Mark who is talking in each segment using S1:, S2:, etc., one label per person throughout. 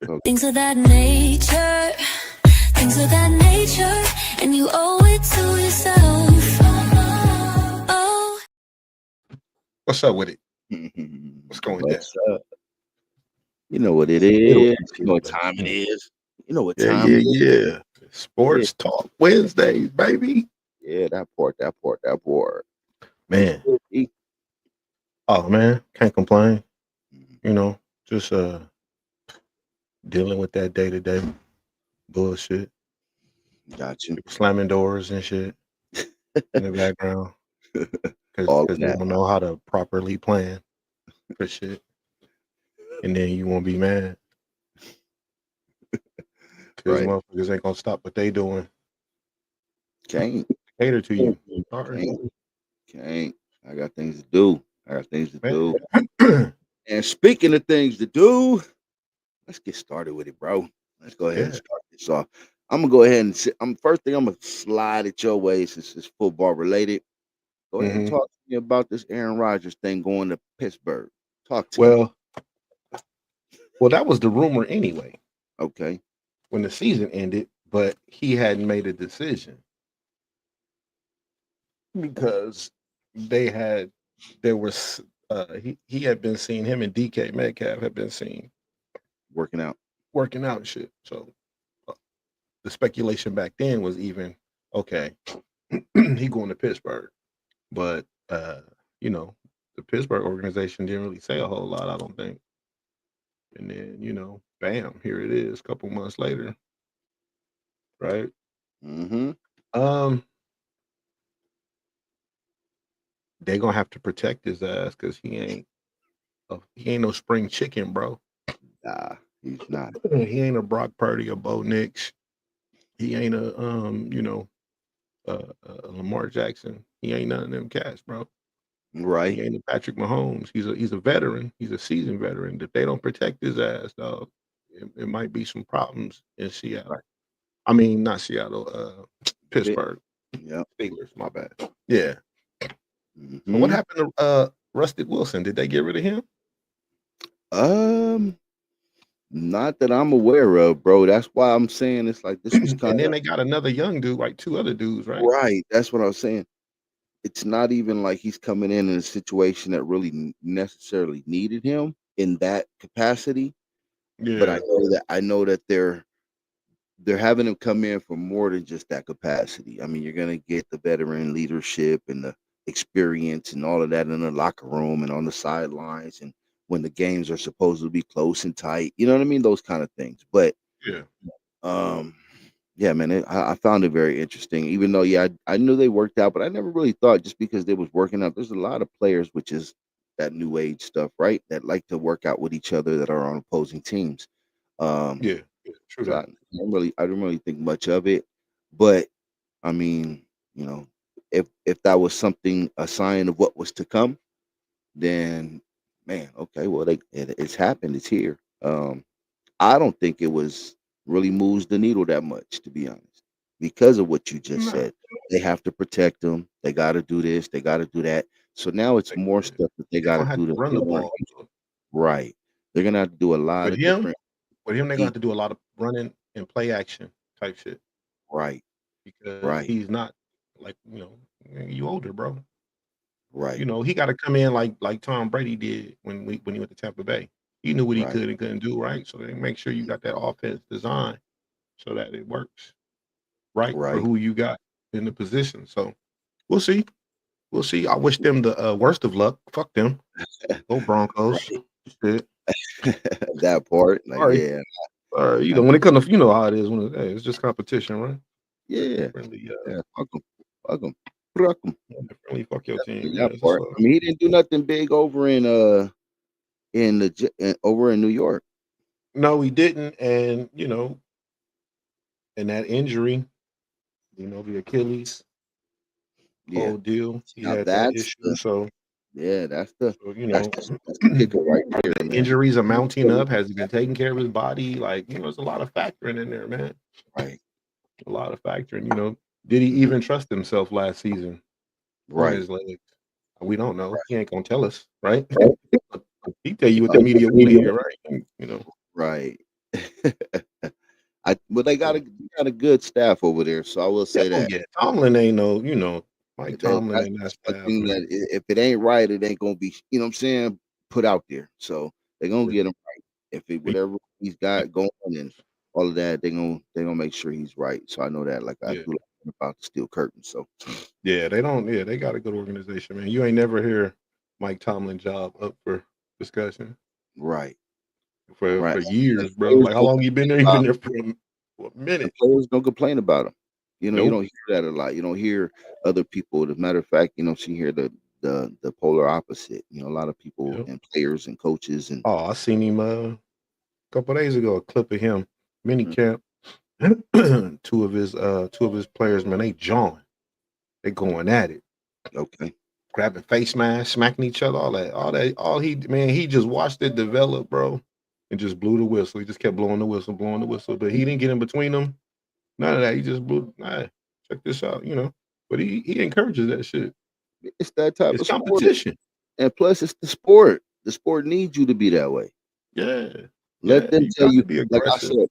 S1: So
S2: Things of that nature, things of that nature, and you owe it to yourself. Oh,
S3: What's up with it? What's going down?
S1: what's up? You know what it
S3: Middle
S1: is. You know
S3: East,
S1: what
S3: baby.
S1: time it is. You know what
S3: Yeah,
S1: time
S3: yeah,
S1: it is.
S3: yeah.
S1: Yeah,
S3: Sports Talk Wednesdays, baby.
S1: yeah, that part. What's
S3: Man,
S1: good, E?
S3: oh man, can't complain.
S1: Mhm.
S3: You know, just dealing with that day to day bullshit.
S1: Got you.
S3: People slamming doors and shit in the background because
S1: All of
S3: they
S1: that.
S3: don't know how to properly plan for shit, and then you won't be mad because
S1: Right.
S3: motherfuckers ain't gonna stop what they doing
S1: Can't.
S3: to cater to you. Sorry,
S1: Can't. Can't. I got things to do. I got things to
S3: man.
S1: do. And speaking of things to do, let's get started with it, bro. Let's go ahead and
S3: Yeah.
S1: start this off. I'm gonna go ahead and first thing I'm gonna slide it your way since it's football related. Go ahead and
S3: hmm
S1: talk to me about this Aaron Rodgers thing going to Pittsburgh. Talk to me.
S3: Well, that was the rumor anyway
S1: Okay.
S3: when the season ended, but he hadn't made a decision because they had there was he had been seen him and DK Metcalf had been seen
S1: Working out.
S3: working out and shit. So uh, the speculation back then was even okay, he going to Pittsburgh, but you know the Pittsburgh organization didn't really say a whole lot, I don't think. And then bam, here it is, a couple months later, right?
S1: Mm-hmm.
S3: Um, they gonna have to protect his ass because he ain't no spring chicken, bro.
S1: Nah, he's not.
S3: He ain't a Brock Purdy or Bo Nix. He ain't a Lamar Jackson. He ain't none of them cats, bro. He
S1: Right.
S3: ain't a Patrick Mahomes. He's a veteran. He's a seasoned veteran. If they don't protect his ass, dog, it might be some problems in
S1: Right.
S3: Seattle. I mean, not Seattle.
S1: Bit.
S3: Pittsburgh
S1: Yep.
S3: Steelers. My bad. Yeah. So what
S1: Mm-hmm.
S3: happened to Rusted Wilson? Did they get rid of him?
S1: Um, not that I'm aware of, bro. That's why I'm saying it's like this was
S3: And
S1: kind
S3: then
S1: of
S3: they got another young dude, like two other dudes, right?
S1: right. That's what I was saying. It's not even like he's coming in a situation that really necessarily needed him in that capacity. But
S3: Yeah.
S1: I know that they're having him come in for more than just that capacity. I mean, you're gonna get the veteran leadership and the experience and all of that in the locker room and on the sidelines and when the games are supposed to be close and tight. You know what I mean? Those kind of things. But
S3: Yeah.
S1: um yeah, man, I found it very interesting. Even though, yeah, I knew they worked out, but I never really thought just because they was working out. There's a lot of players, which is that new age stuff, right? That like to work out with each other that are on opposing teams. Um,
S3: Yeah. Yeah. True
S1: so
S3: that.
S1: I didn't really think much of it. But I mean, you know, if that was something a sign of what was to come, then man, okay, well, it's happened. It's here. I don't think it was really moves the needle that much, to be honest, because of what you just
S3: No.
S1: said. They have to protect them. They got to do this. They got to do that. So now it's more
S3: Yeah.
S1: stuff that they
S3: They're
S1: got to
S3: gonna have
S1: do
S3: to
S1: that
S3: run
S1: they
S3: the
S1: weren't
S3: ball.
S1: used to. Right. They're gonna have to do a lot
S3: With
S1: of
S3: him,
S1: different.
S3: they're gonna have
S1: He,
S3: to do a lot of running and play action type shit
S1: right.
S3: because
S1: Right.
S3: he's not like you older, bro.
S1: Right.
S3: He got to come in like Tom Brady did when he went to Tampa Bay. He knew what he
S1: Right.
S3: could and couldn't do, right? So they make sure you got that offense designed so that it works right for
S1: Right.
S3: who you got in the position. So we'll see. We'll see. I wish them the worst of luck. Fuck them. Go Broncos.
S1: Right.
S3: Shit.
S1: That part. Like,
S3: Sorry.
S1: yeah. I,
S3: When it comes to how it is hey, it's just competition, right?
S1: yeah.
S3: Friendly,
S1: Yeah. Fuck them. Fuck them. Fuck them.
S3: friendly. Fuck your team. Yeah,
S1: That
S3: it's just
S1: part. I mean, he didn't do nothing big over over in New York.
S3: no, he didn't, and and that injury, the Achilles
S1: Yeah.
S3: whole deal. He
S1: Now
S3: had that
S1: that's
S3: issue,
S1: the
S3: so
S1: yeah,
S3: so
S1: that's the kicker right there,
S3: the
S1: man.
S3: injuries are mounting up. Has he been taking care of his body? Like there's a lot of factoring in there, man.
S1: Right,
S3: A lot of factoring. Did he even trust himself last season on
S1: right,
S3: his legs? We don't know. He ain't gonna tell us, right?
S1: right,
S3: But he tell you what the
S1: uh,
S3: media want to hear, right?
S1: right. But they got
S3: So,
S1: a good staff over there, so I will
S3: yeah,
S1: say
S3: oh
S1: that.
S3: yeah, Tomlin ain't no, Mike Tomlin
S1: That's
S3: and that
S1: one
S3: staff,
S1: thing
S3: man.
S1: that if it ain't right, it ain't gonna be, you know what I'm saying, put out there. So they're gonna
S3: Yeah.
S1: get him right. If it
S3: He-
S1: whatever he's got going and all of that, they gonna make sure he's right. So I know that. Like I
S3: Yeah,
S1: do like about the steel curtain. So
S3: yeah, they don't. Yeah, they got a good organization, man. You ain't never hear Mike Tomlin job up for discussion
S1: right,
S3: for
S1: right. And
S3: years, bro.
S1: players
S3: Like how
S1: don't
S3: long you been there? You been there for a
S1: and
S3: minute.
S1: players don't complain about him. You
S3: Nope.
S1: don't hear that a lot. You don't hear other people. As a matter of fact, you hear the polar opposite. A lot of people
S3: Yep.
S1: and players and coaches and
S3: Oh, I seen him a couple days ago. A clip of him mini
S1: mm,
S3: camp. Two of his players, man, they jawing. They going at it,
S1: okay,
S3: grabbing face masks, smacking each other, all he man, he just watched it develop, bro, and just blew the whistle. He just kept blowing the whistle, but he didn't get in between them. None of that. He just blew. Nah, check this out. But he encourages that shit.
S1: it's that type
S3: It's
S1: of sport.
S3: competition.
S1: And plus, it's the sport. The sport needs you to be that way.
S3: Yeah,
S1: Let
S3: yeah.
S1: them
S3: You
S1: tell
S3: got
S1: you,
S3: to be
S1: like I
S3: aggressive.
S1: said,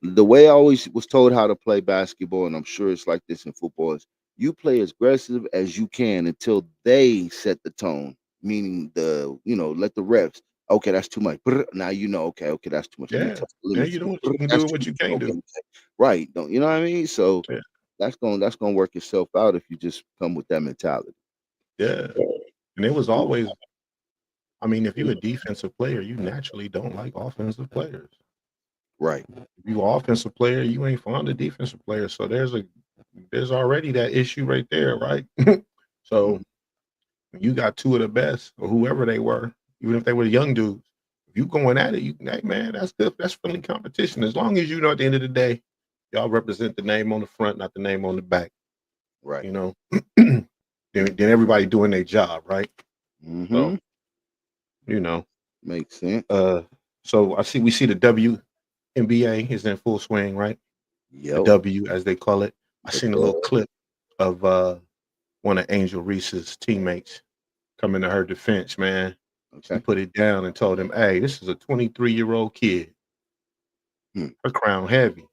S1: the way I always was told how to play basketball, and I'm sure it's like this in football, is you play as aggressive as you can until they set the tone. Meaning let the reps. Okay, that's too much. Brr, now okay, that's too much. Let me
S3: Yeah,
S1: test the
S3: yeah.
S1: limits.
S3: You know what
S1: Brr,
S3: you can do
S1: that's
S3: and
S1: too
S3: what you
S1: much.
S3: can't
S1: Okay,
S3: do.
S1: okay. Right. Don't you know what I mean? So
S3: Yeah,
S1: that's gonna work itself out if you just come with that mentality.
S3: yeah. And it was always. I mean, if you're a defensive player, you naturally don't like offensive players.
S1: Right.
S3: If you an offensive player, you ain't fond of defensive players. So there's already that issue right there, right? So
S1: Mhm.
S3: you got two of the best, or whoever they were, even if they were young dudes. If you going at it, hey man, that's good. That's friendly competition. As long as you know at the end of the day, y'all represent the name on the front, not the name on the back.
S1: Right.
S3: You know, then everybody doing their job, right? So
S1: Hmm.
S3: you know,
S1: Makes sense.
S3: uh, so we see the WNBA is in full swing, right? The
S1: Yep.
S3: W as they call it. I
S1: The
S3: seen a little
S1: dub.
S3: clip of one of Angel Reese's teammates coming to her defense, man. She
S1: Okay.
S3: put it down and told him, "Hey, this is a 23-year-old kid.
S1: Hmm.
S3: Her crown heavy."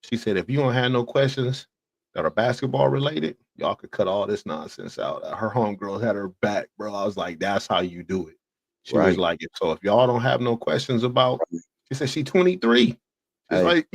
S3: She said, "If you don't have no questions that are basketball related, y'all could cut all this nonsense out." Her homegirl had her back, bro. I was like, "That's how you do it." She was
S1: Right.
S3: like, "So if y'all don't have no questions about," she said, "She 23." She's
S1: Hey,
S3: like,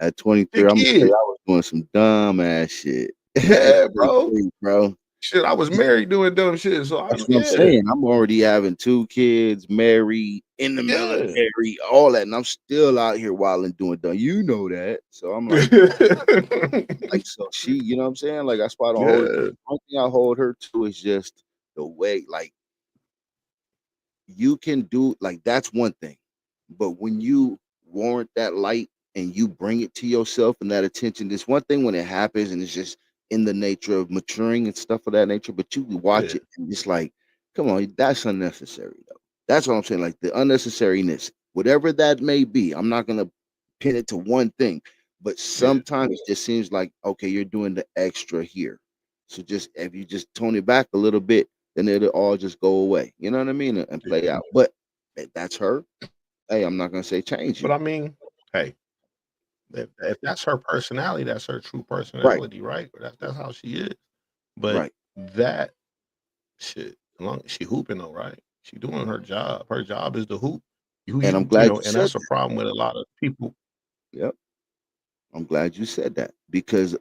S1: at
S3: "A
S1: 23, I'm gonna tell you,
S3: kid."
S1: I was doing some dumb ass shit at
S3: Yeah, bro.
S1: 23, bro.
S3: Shit, I was married doing dumb shit. So
S1: That's
S3: I'm
S1: what I'm
S3: yeah,
S1: saying. I'm already having 2 kids, married, in the
S3: yeah.
S1: military, all that, and I'm still out here wilding doing dumb. You know that. So I'm like, so she, you know what I'm saying? Like that's why I don't hold
S3: Yeah,
S1: one thing I hold her to is just the way, like you can do like that's one thing. But when you warrant that light and you bring it to yourself and that attention, it's one thing when it happens and it's just in the nature of maturing and stuff of that nature, but you watch
S3: yeah,
S1: it and it's like, come on, that's unnecessary though. That's what I'm saying. Like the unnecessariness, whatever that may be, I'm not gonna pin it to one thing, but
S3: yeah,
S1: sometimes it just seems like okay, you're doing the extra here. So just if you just tone it back a little bit, then it'll all just go away. You know what I mean? And play
S3: yeah.
S1: out. But that's her. Hey, I'm not gonna say change
S3: But
S1: you.
S3: I mean, hey, if that's her personality, that's her true
S1: Right,
S3: personality, right? That's how she is. But
S1: right.
S3: that shit, as long as she hooping though, right? She doing her job. Her job is to hoop.
S1: And I'm glad you
S3: And
S1: said
S3: that's a
S1: that.
S3: problem with a lot of people.
S1: Yep. I'm glad you said that because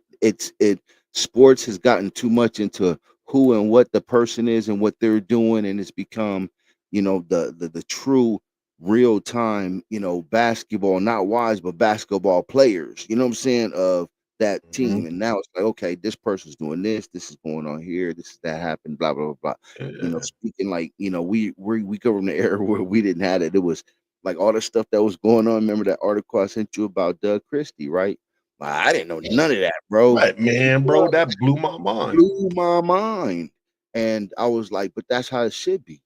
S1: sports has gotten too much into who and what the person is and what they're doing, and it's become, the true real time, basketball, not wise, but basketball players, you know what I'm saying, of that
S3: Mhm.
S1: team. And now it's like, okay, this person's doing this is going on here, this is that happened, blah, blah, blah, blah.
S3: Yeah,
S1: Speaking like, we come from the era where we didn't have it. It was like all the stuff that was going on. Remember that article I sent you about Doug Christie, right? I didn't know none of that, bro.
S3: right, man, bro. That blew my mind.
S1: Blew my mind. And I was like, but that's how it should be.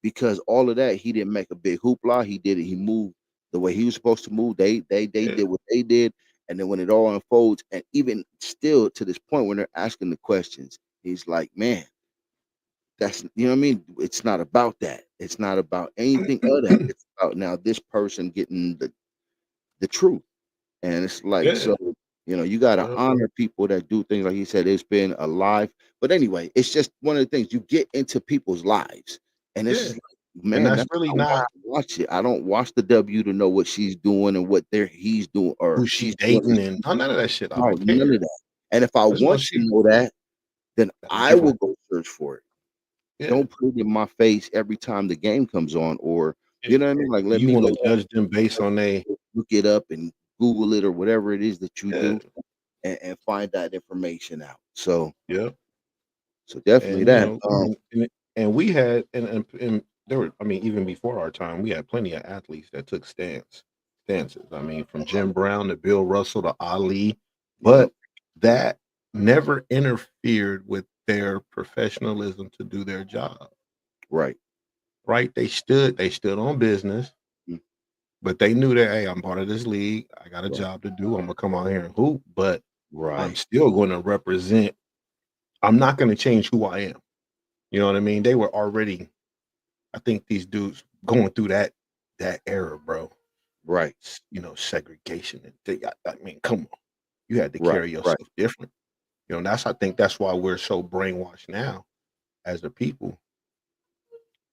S1: Because all of that, he didn't make a big hoopla. He did it. He moved the way he was supposed to move. They
S3: Yeah,
S1: did what they did. And then when it all unfolds, and even still to this point when they're asking the questions, he's like, man, that's you know what I mean? It's not about that. It's not about anything of that. It's about now this person getting the the truth. And it's like,
S3: Yeah.
S1: so, you got to
S3: Well,
S1: honor people that do things. Like he said, it's been a life. But anyway, it's just one of the things, you get into people's lives. And it's
S3: yeah.
S1: just like,
S3: And
S1: man,
S3: that's
S1: that's
S3: really
S1: not why
S3: not
S1: I watch it. I don't watch the W to know what she's doing and what he's doing or
S3: who she
S1: she's doing.
S3: dating and none of that shit. I
S1: Right,
S3: don't
S1: none
S3: care.
S1: of that. And if I
S3: I just know
S1: want to
S3: she
S1: know that, then
S3: gotta
S1: I
S3: give
S1: will
S3: her.
S1: go search for it.
S3: Yeah.
S1: Don't put it in my face every time the game comes on, or
S3: Yeah.
S1: you know what I mean? Like, let
S3: You
S1: me
S3: want
S1: go
S3: to judge them based on they
S1: look it up and Google it or whatever it is that you
S3: yeah.
S1: do, and find that information out. So,
S3: Yeah.
S1: definitely
S3: And you
S1: that.
S3: know, and we had and there were, I mean, even before our time, we had plenty of athletes that took stances. I mean, from Jim Brown to Bill Russell to Ali,
S1: Yep.
S3: but that never interfered with their professionalism to do their job.
S1: Right.
S3: Right? They stood on business,
S1: Mm.
S3: but they knew that, hey, I'm part of this league. I got a
S1: Right.
S3: job to do. I'm gonna come out here and hoop, but I'm
S1: Right.
S3: still going to represent. I'm not going to change who I am. You know what I mean? They were already, I think these dudes going through that era, bro.
S1: Right.
S3: You know, segregation and I mean, come on. You had to
S1: Right.
S3: carry
S1: Right.
S3: yourself different. You know, I think that's why we're so brainwashed now as a people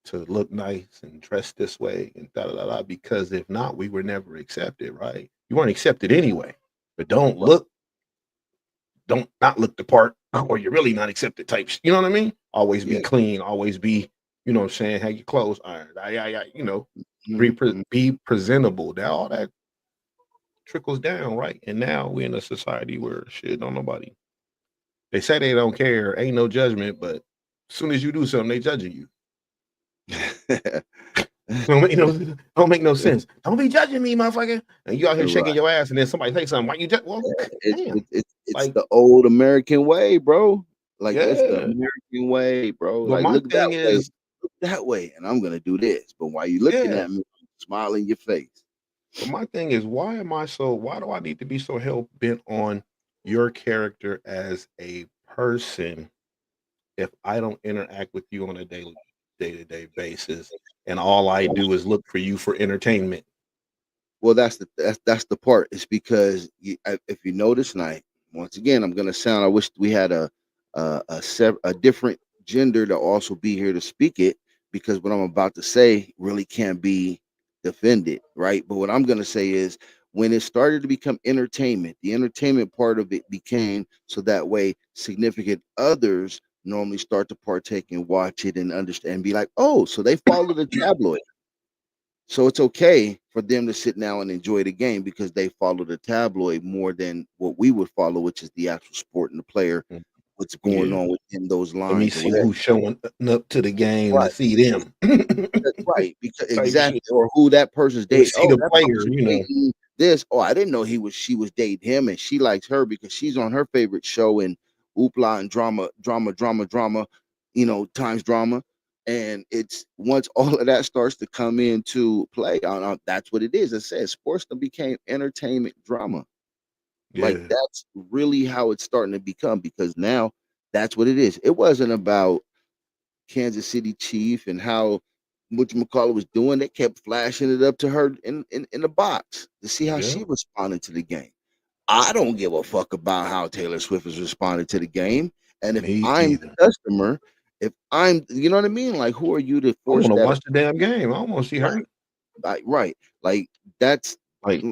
S3: to look nice and dress this way and da da da da. Because if not, we were never accepted, right? You weren't accepted anyway. But
S1: Right.
S3: don't not look the part, or you're really not accepted types. You know what I mean? Always be
S1: Yeah.
S3: clean, always be, you know what I'm saying, have your clothes ironed. You know,
S1: Mhm.
S3: be presentable. That all that trickles down, right? And now we're in a society where shit don't nobody. They say they don't care, ain't no judgment, but as soon as you do something, they judging you. Don't make no sense. Don't be judging me, motherfucker. And you out here shaking
S1: Right.
S3: your ass, and then somebody say something. Why you judge? Well, damn.
S1: It's
S3: Like,
S1: the old American way, bro. Like, it's the
S3: yeah.
S1: American way, bro.
S3: But
S1: Like,
S3: my thing is,
S1: look that way, and I'm gonna do this. But while you looking
S3: yeah.
S1: at me, smile in your face.
S3: But my thing is, why do I need to be so hell bent on your character as a person if I don't interact with you on a day to day basis and all I do is look for you for entertainment?
S1: Well, that's the part. It's because if you notice, and once again, I'm gonna sound. I wish we had a different gender to also be here to speak it, because what I'm about to say really can't be defended, right? But what I'm gonna say is, when it started to become entertainment, the entertainment part of it became so that way significant others normally start to partake and watch it and understand and be like, oh, so they follow the tabloid. So it's okay for them to sit now and enjoy the game because they follow the tabloid more than what we would follow, which is the actual sport and the player,
S3: Mm,
S1: what's going
S3: yeah.
S1: on within those
S3: Let me
S1: lines or
S3: see
S1: whatever.
S3: who's showing up to the game to
S1: Right.
S3: see them.
S1: Right. Because
S3: Type shit.
S1: exactly. Or who that person's
S3: To
S1: dating.
S3: see
S1: Oh,
S3: the
S1: that
S3: player,
S1: person's
S3: you know.
S1: dating this. Oh, I didn't know she was dating him and she likes her because she's on her favorite show and hoopla and drama, times drama. And it's once all of that starts to come into play, that's what it is. It says sports then became entertainment drama. Like,
S3: Yeah.
S1: that's really how it's starting to become, because now that's what it is. It wasn't about Kansas City Chief and how McCullough was doing. They kept flashing it up to her in the box to see how
S3: Yeah.
S1: she responded to the game. I don't give a fuck about how Taylor Swift is responding to the game. And if
S3: Me
S1: I'm the
S3: either.
S1: customer, if I'm, you know what I mean? Like, who are you to
S3: I want
S1: force
S3: to
S1: that?
S3: watch the damn game. I don't want to see her.
S1: Right, right. Like, that's
S3: Like,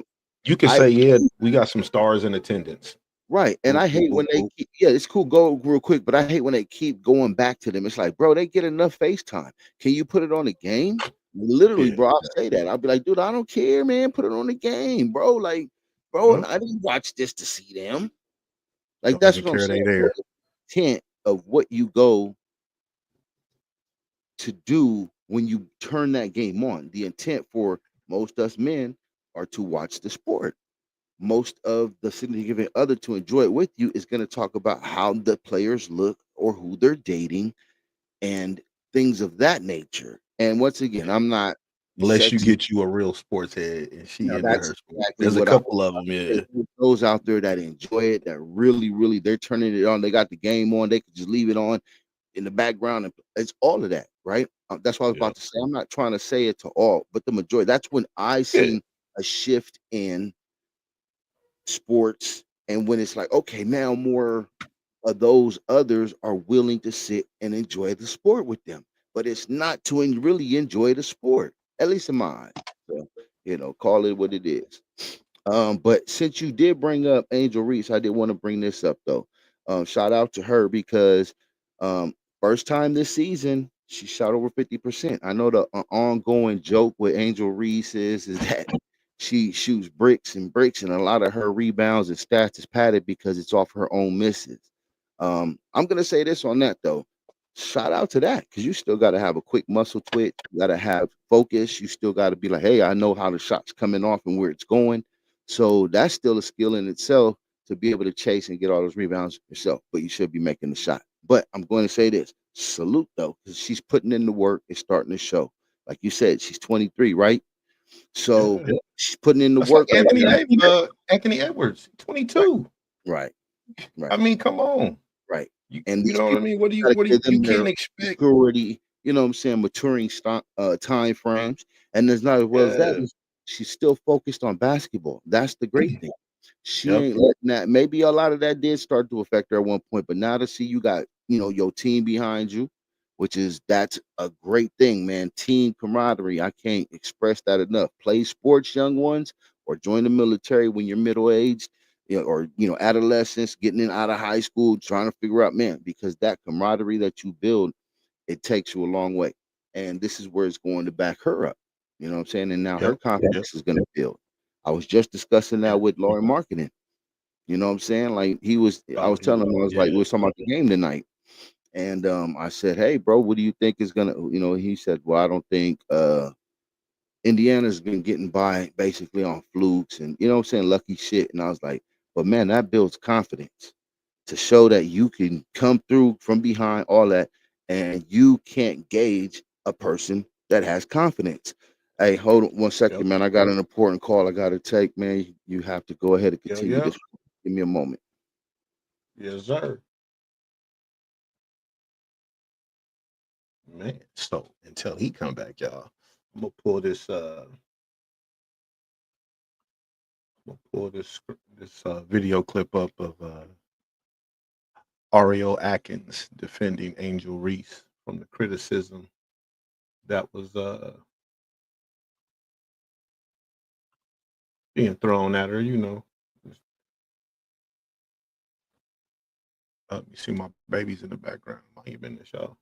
S3: you could
S1: I
S3: say, yeah, we got some stars in attendance.
S1: right. And
S3: Boop,
S1: I
S3: boop,
S1: hate
S3: boop,
S1: when they
S3: boop.
S1: keep, yeah, it's cool, go real quick, but I hate when they keep going back to them. It's like, bro, they get enough FaceTime. Can you put it on the game? Literally,
S3: Yeah,
S1: bro, I'll say
S3: exactly.
S1: that. I'll be like, dude, I don't care, man. Put it on the game, bro. Like, bro,
S3: Huh?
S1: and I didn't watch this to see them. Like,
S3: Don't
S1: that's
S3: even
S1: what I'm
S3: care
S1: saying.
S3: they
S1: So
S3: there.
S1: the intent of what you go to do when you turn that game on, the intent for most us men are to watch the sport. Most of the significant other to enjoy it with you is going to talk about how the players look or who they're dating and things of that nature. And once again, I'm not
S3: Unless you
S1: sexy.
S3: get you a real sports head and she
S1: Now
S3: into
S1: that's
S3: her sport.
S1: exactly
S3: There's a
S1: what I was
S3: couple of
S1: about
S3: them,
S1: to say.
S3: yeah.
S1: There's those out there that enjoy it, that really, really, they're turning it on. They got the game on. They could just leave it on in the background, and it's all of that, right? That's what I was
S3: Yeah.
S1: about to say. I'm not trying to say it to all, but the majority. That's when I
S3: Yeah.
S1: seen a shift in. sports, and when it's like, okay, now more of those others are willing to sit and enjoy the sport with them. But it's not to really enjoy the sport, at least in my eyes. So, call it what it is. But since you did bring up Angel Reese, I did want to bring this up though. Shout out to her because um, first time this season she shot over 50%. I know the ongoing joke with Angel Reese is that she shoots bricks and bricks, and a lot of her rebounds and stats is padded because it's off her own misses. I'm gonna say this on that though. Shout out to that because you still got to have a quick muscle twitch. You got to have focus. You still got to be like, hey, I know how the shot's coming off and where it's going. So that's still a skill in itself to be able to chase and get all those rebounds yourself. But you should be making the shot. But I'm going to say this: salute though, because she's putting in the work. It's starting to show. Like you said, she's 23, right? So
S3: Yeah.
S1: she's putting in the
S3: That's like
S1: work right now.
S3: Anthony Edwards,
S1: Right,
S3: 22.
S1: right,
S3: I
S1: right.
S3: mean, come on.
S1: Right.
S3: You,
S1: And
S3: you
S1: these
S3: know what I
S1: people
S3: mean?
S1: gotta give
S3: You
S1: them their
S3: can't expect.
S1: maturity, you know what I'm saying, maturing time frames. And as not as well as that
S3: Yeah.
S1: is she's still focused on basketball. That's the great thing. She
S3: Yep.
S1: ain't letting that. Maybe a lot of that did start to affect her at one point, but now to see you got, your team behind you, that's a great thing, man. Team camaraderie. I can't express that enough. Play sports, young ones, or join the military when you're middle aged, or adolescents getting in out of high school, trying to figure out, man, because that camaraderie that you build, it takes you a long way. And this is where it's going to back her up. You know what I'm saying? And now her
S3: Yep.
S1: confidence is going to build. I was just discussing that with Laurie Marketing. You know what I'm saying? Like I
S3: Oh,
S1: was telling him, I was like,
S3: yeah.
S1: we were talking about the game tonight. And I said, hey, bro, what do you think is gonna, he said, well, I don't think Indiana's been getting by basically on flukes and what I'm saying, lucky shit. And I was like, but man, that builds confidence to show that you can come through from behind all that, and you can't gauge a person that has confidence. Hey, hold on one
S3: Yep.
S1: second, man. I got an important call I gotta take, man. You have to go ahead and
S3: Yeah.
S1: continue
S3: Yeah.
S1: this. Give me a moment.
S3: Yes, sir. Man. So until he come back, y'all, I'm gonna pull this. Video clip up of Ariel Atkins defending Angel Reese from the criticism that was being thrown at her. You see my babies in the background. My business, y'all.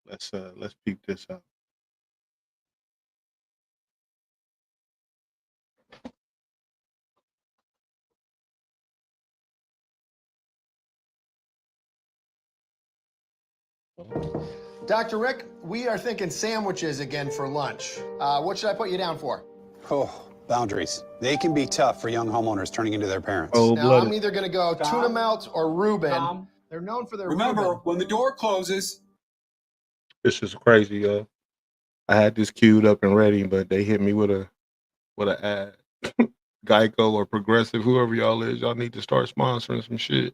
S3: Let's peep this out.
S4: Dr. Rick, we are thinking sandwiches again for lunch. What should I put you down for?
S5: Oh, boundaries. They can be tough for young homeowners turning into their parents.
S4: Now, I'm
S3: Cold-blooded.
S4: either going to go tuna melt or Reuben.
S6: Tom.
S4: They're known for their
S6: Remember,
S4: Reuben.
S6: when the door closes,
S3: This is crazy, y'all. I had this queued up and ready, but they hit me with a ad. Geico or Progressive, whoever y'all is, y'all need to start sponsoring some shit.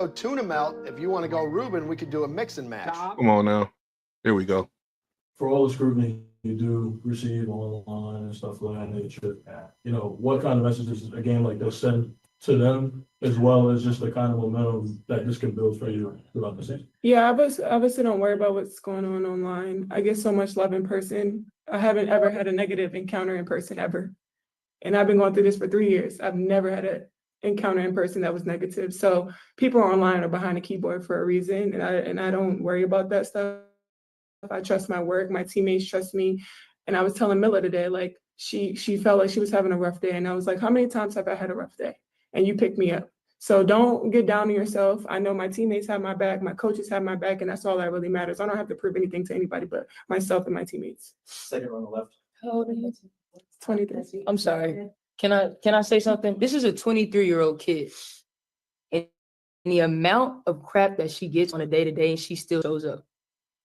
S4: So tuna melt, if you want to go Reuben, we could do a mix and match.
S6: Tom,
S3: Come on now. Here we go.
S7: For all the scrutiny you do receive online and stuff of that nature, what kind of messages a game like this send to them, as well as just the kind of momentum that this can build for you throughout the season?
S8: Yeah, obviously don't worry about what's going on online. I get so much love in person. I haven't ever had a negative encounter in person ever. And I've been going through this for 3 years. I've never had an encounter in person that was negative. So people online are behind a keyboard for a reason. And I don't worry about that stuff. I trust my work. My teammates trust me. And I was telling Mila today, like she felt like she was having a rough day. And I was like, how many times have I had a rough day? And you picked me up. So don't get down on yourself. I know my teammates have my back, my coaches have my back, and that's all that really matters. I don't have to prove anything to anybody but myself and my teammates.
S7: Second on the left.
S9: How old are you?
S8: 23.
S9: I'm sorry. Can I say something? This is a 23-year-old kid. And the amount of crap that she gets on a day-to-day, and she still shows up.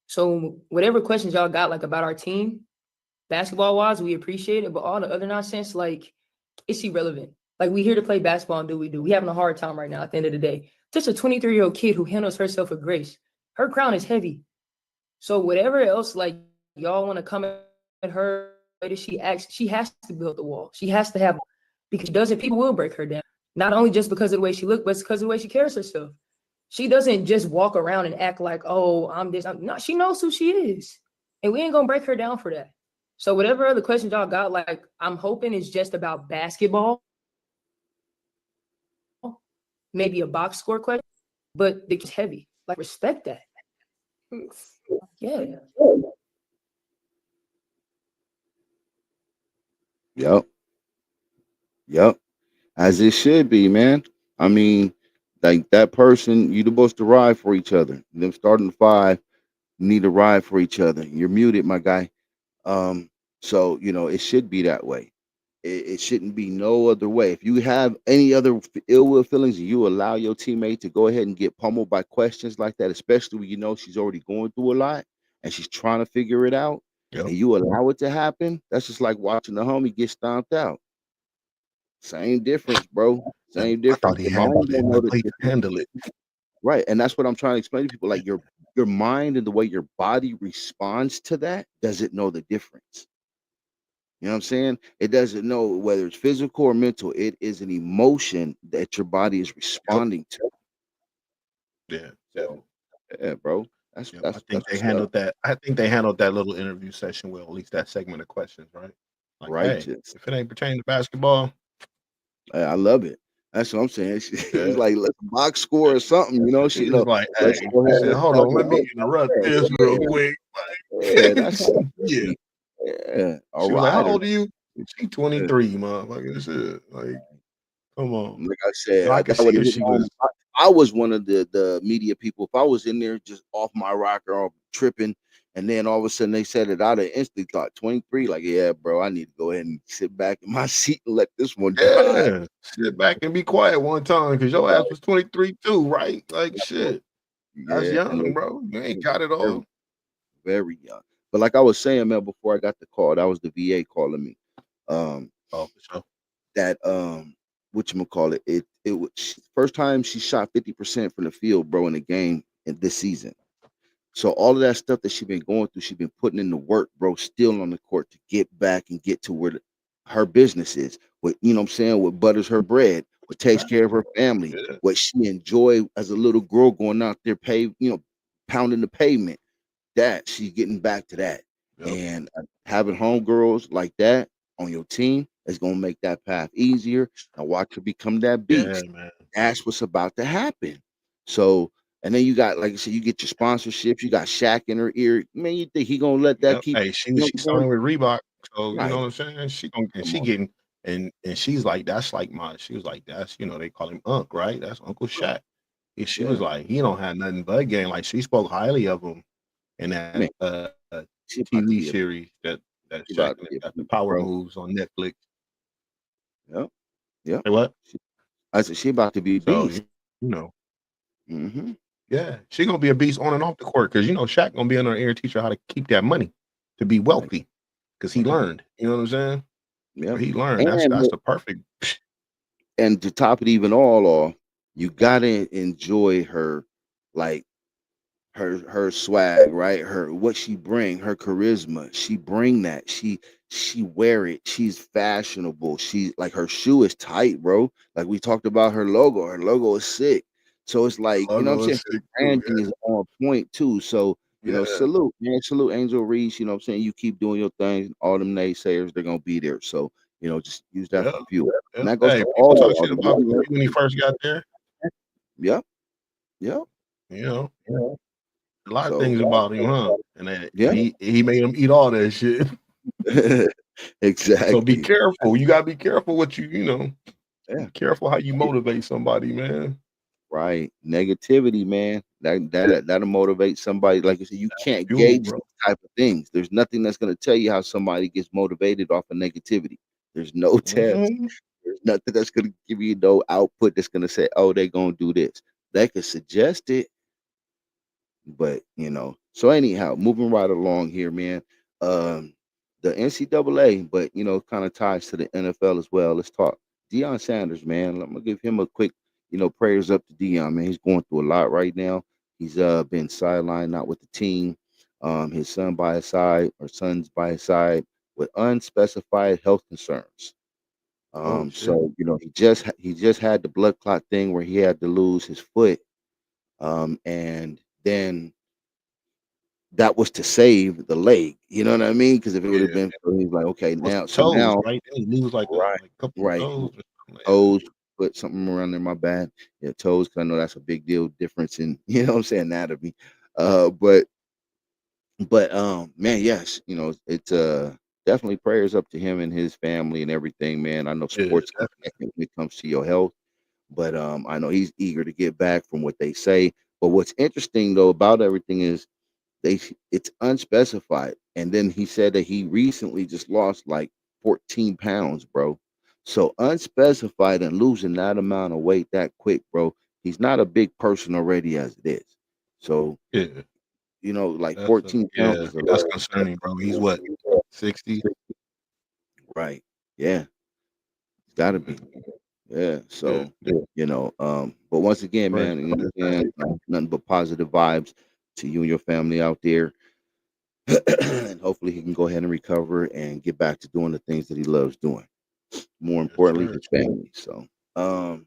S9: So whatever questions y'all got like about our team, basketball-wise, we appreciate it. But all the other nonsense, like, it's irrelevant. Like, we here to play basketball and do what we do. We having a hard time right now at the end of the day. Just a 23-year-old kid who handles herself with grace. Her crown is heavy. So whatever else, like, y'all want to come at her, she acts, she has to build the wall. She has to have because she doesn't, people will break her down. Not only just because of the way she looks, but because of the way she carries herself. She doesn't just walk around and act like, oh, I'm this. No, she knows who she is. And we ain't gonna break her down for that. So whatever other questions y'all got, like I'm hoping it's just about basketball, maybe a box score question, but it's heavy. Like respect that. Yeah.
S1: Yep. Yep. As it should be, man. I mean, like that person, you're supposed to ride for each other. Them starting five need to ride for each other. You're muted, my guy. So it should be that way. It shouldn't be no other way. If you have any other ill will feelings, and you allow your teammate to go ahead and get pummeled by questions like that, especially when you know she's already going through a lot and she's trying to figure it out,
S3: Yep.
S1: and you allow it to happen, that's just like watching the homie get stomped out. Same difference, bro.
S3: And
S1: Same
S3: I thought
S1: difference.
S3: he
S1: Your
S3: handled
S1: mind
S3: it.
S1: don't
S3: And
S1: know
S3: I
S1: the
S3: played to
S1: difference.
S3: handle it.
S1: Right. And that's what I'm trying to explain to people. Like your mind and the way your body responds to that doesn't know the difference. You know what I'm saying? It doesn't know whether it's physical or mental. It is an emotion that your body is
S3: Yep.
S1: responding to.
S3: Yeah.
S1: So, yeah, bro. That's
S3: Yep. I
S1: that's
S3: think
S1: that's
S3: they
S1: what's up.
S3: handled that. I think they handled that little interview session well, at least that segment of questions, right? Like, hey,
S1: Righteous.
S3: if it ain't pertaining to basketball,
S1: I love it. That's what I'm saying. It's
S3: yeah.
S1: like let's box score or something.
S3: He was like,
S1: Let's
S3: hey,
S1: go
S3: he
S1: ahead
S3: said,
S1: and
S3: hold
S1: talk
S3: on, let me
S1: about
S3: interrupt
S1: yeah,
S3: this real quick.
S1: yeah. That's how it should
S3: Yeah.
S1: be. Yeah, a
S3: She was like, how
S1: rider.
S3: old are you? She
S1: Yeah.
S3: 23, motherfucker. Shit. Like, come on.
S1: Like I said,
S3: And I could
S1: that would
S3: see
S1: have
S3: if
S1: hit
S3: she
S1: home.
S3: was,
S1: I was one of the media people. If I was in there just off my rocker or tripping, and then all of a sudden they said it, I'd have instantly thought 23. Like, yeah, bro, I need to go ahead and sit back in my seat and let this one die.
S3: yeah, sit back and be quiet one time because your ass was 23 too, right? Like, shit. That's
S1: Yeah, and
S3: young, bro. You ain't got it
S1: very,
S3: all.
S1: very young. But like I was saying, man, before I got the call, that was the VA calling me. Um,
S3: Oh, for sure.
S1: that whatchamacallit, it was first time she shot 50% from the field, bro, in the game in this season. So all of that stuff that she been going through, she been putting in the work, bro, still on the court to get back and get to where her business is. What what I'm saying, what butters her bread, what takes care of her family,
S3: Yeah.
S1: what she enjoyed as a little girl going out there, pounding the pavement. That she's getting back to that,
S3: Yep.
S1: and having homegirls like that on your team is gonna make that path easier. And watch her become that
S3: Yeah,
S1: beast.
S3: man.
S1: That's what's about to happen. So, and then you got, like I said, you get your sponsorships. You got Shaq in her ear. Man, you think he gonna let that
S3: Yep.
S1: keep
S3: Hey, she
S1: going?
S3: signed with Reebok. So you know
S1: Right.
S3: what I'm saying? She gonna and
S1: Come
S3: she
S1: on.
S3: getting and she's like, that's like she was like, that's they call him Unc, right? That's Uncle Shaq. And she was
S1: Yeah,
S3: like, he don't have nothing but game. Like she spoke highly of him in that
S1: man. She about to
S3: TV
S1: be a
S3: series that
S1: she
S3: Shaq
S1: about to
S3: and them
S1: be a
S3: got, the
S1: beast,
S3: Power
S1: bro.
S3: Moves on Netflix.
S1: Yep. Yep.
S3: Say what?
S1: I said she about to be a
S3: So
S1: beast.
S3: you know,
S1: Hmm.
S3: yeah, she gonna be a beast on and off the court because Shaq gonna be in her ear, teach her how to keep that money to be
S1: Right.
S3: wealthy because he
S1: Right.
S3: learned. You know what I'm saying?
S1: Yep.
S3: He learned. That's
S1: And
S3: the perfect.
S1: to top it even all off, you gotta enjoy her, like her swag, right? Her what she bring, her charisma. She bring that. She wear it. She's fashionable. She like her shoe is tight, bro. Like we talked about her logo. Her logo is sick. So it's like, what I'm
S3: Logo
S1: saying,
S3: is
S1: her
S3: sick too.
S1: branding is on point too. So,
S3: Yeah.
S1: salute, man. Salute Angel Reese. What I'm saying? You keep doing your thing. All them naysayers, they're gonna be there. So, just use that
S3: Yeah.
S1: for fuel. And
S3: Yeah.
S1: that goes
S3: Hey,
S1: to
S3: people
S1: all
S3: talk
S1: of
S3: shit about
S1: them.
S3: Kobe when he first got there.
S1: Yep. Yep.
S3: You know, a lot of
S1: So
S3: things about him, huh? And
S1: yeah.
S3: he made him eat all that shit. So be
S1: Exactly.
S3: careful. You gotta be careful what
S1: Yeah.
S3: be careful how you motivate somebody, man.
S1: Right. Negativity, man. That'll motivate somebody. Like I said, you can't
S3: Fuel,
S1: gauge
S3: bro.
S1: these type of things. There's nothing that's gonna tell you how somebody gets motivated off of negativity. There's no test.
S3: Mhm.
S1: There's nothing that's gonna give you no output that's gonna say, oh, they're gonna do this. They could suggest it, but so anyhow, moving right along here, man. Um, the NCAA, but kind of ties to the NFL as well. Let's talk Deion Sanders, man. I'm gonna give him a quick, prayers up to Deion, man. He's going through a lot right now. He's been sidelined, not with the team. His son by his side, or sons by his side, with unspecified health concerns.
S3: Oh shit.
S1: So he just had the blood clot thing where he had to lose his foot, and then that was to save the leg. You know what I mean? Because if it would
S3: Yeah.
S1: have been, so he's like, okay,
S3: Was
S1: now, so
S3: toes,
S1: now,
S3: right? Didn't he lose like
S1: right,
S3: a couple of
S1: right,
S3: toes or something like that?
S1: toes, put something around there, my bad. Yeah, toes. 'Cause I know that's a big deal difference in what I'm saying, anatomy. But man, yes, it's definitely prayers up to him and his family and everything, man. I know
S3: Yeah,
S1: sports can
S3: definitely.
S1: affect him when it comes to your health, but I know he's eager to get back from what they say. But what's interesting though about everything is it's unspecified. And then he said that he recently just lost like 14 pounds, bro. So unspecified and losing that amount of weight that quick, bro. He's not a big person already as it is. So,
S3: Yeah.
S1: like 14 pounds is a
S3: That's
S1: lot.
S3: concerning, bro. He's what, 60?
S1: Right. Yeah. It's gotta be. Yeah.
S3: Yeah.
S1: So, but once again,
S3: Right.
S1: man, again, nothing but positive vibes to you and your family out there. And hopefully he can go ahead and recover and get back to doing the things that he loves doing. More
S3: Yes,
S1: importantly,
S3: sir.
S1: his family. So, um,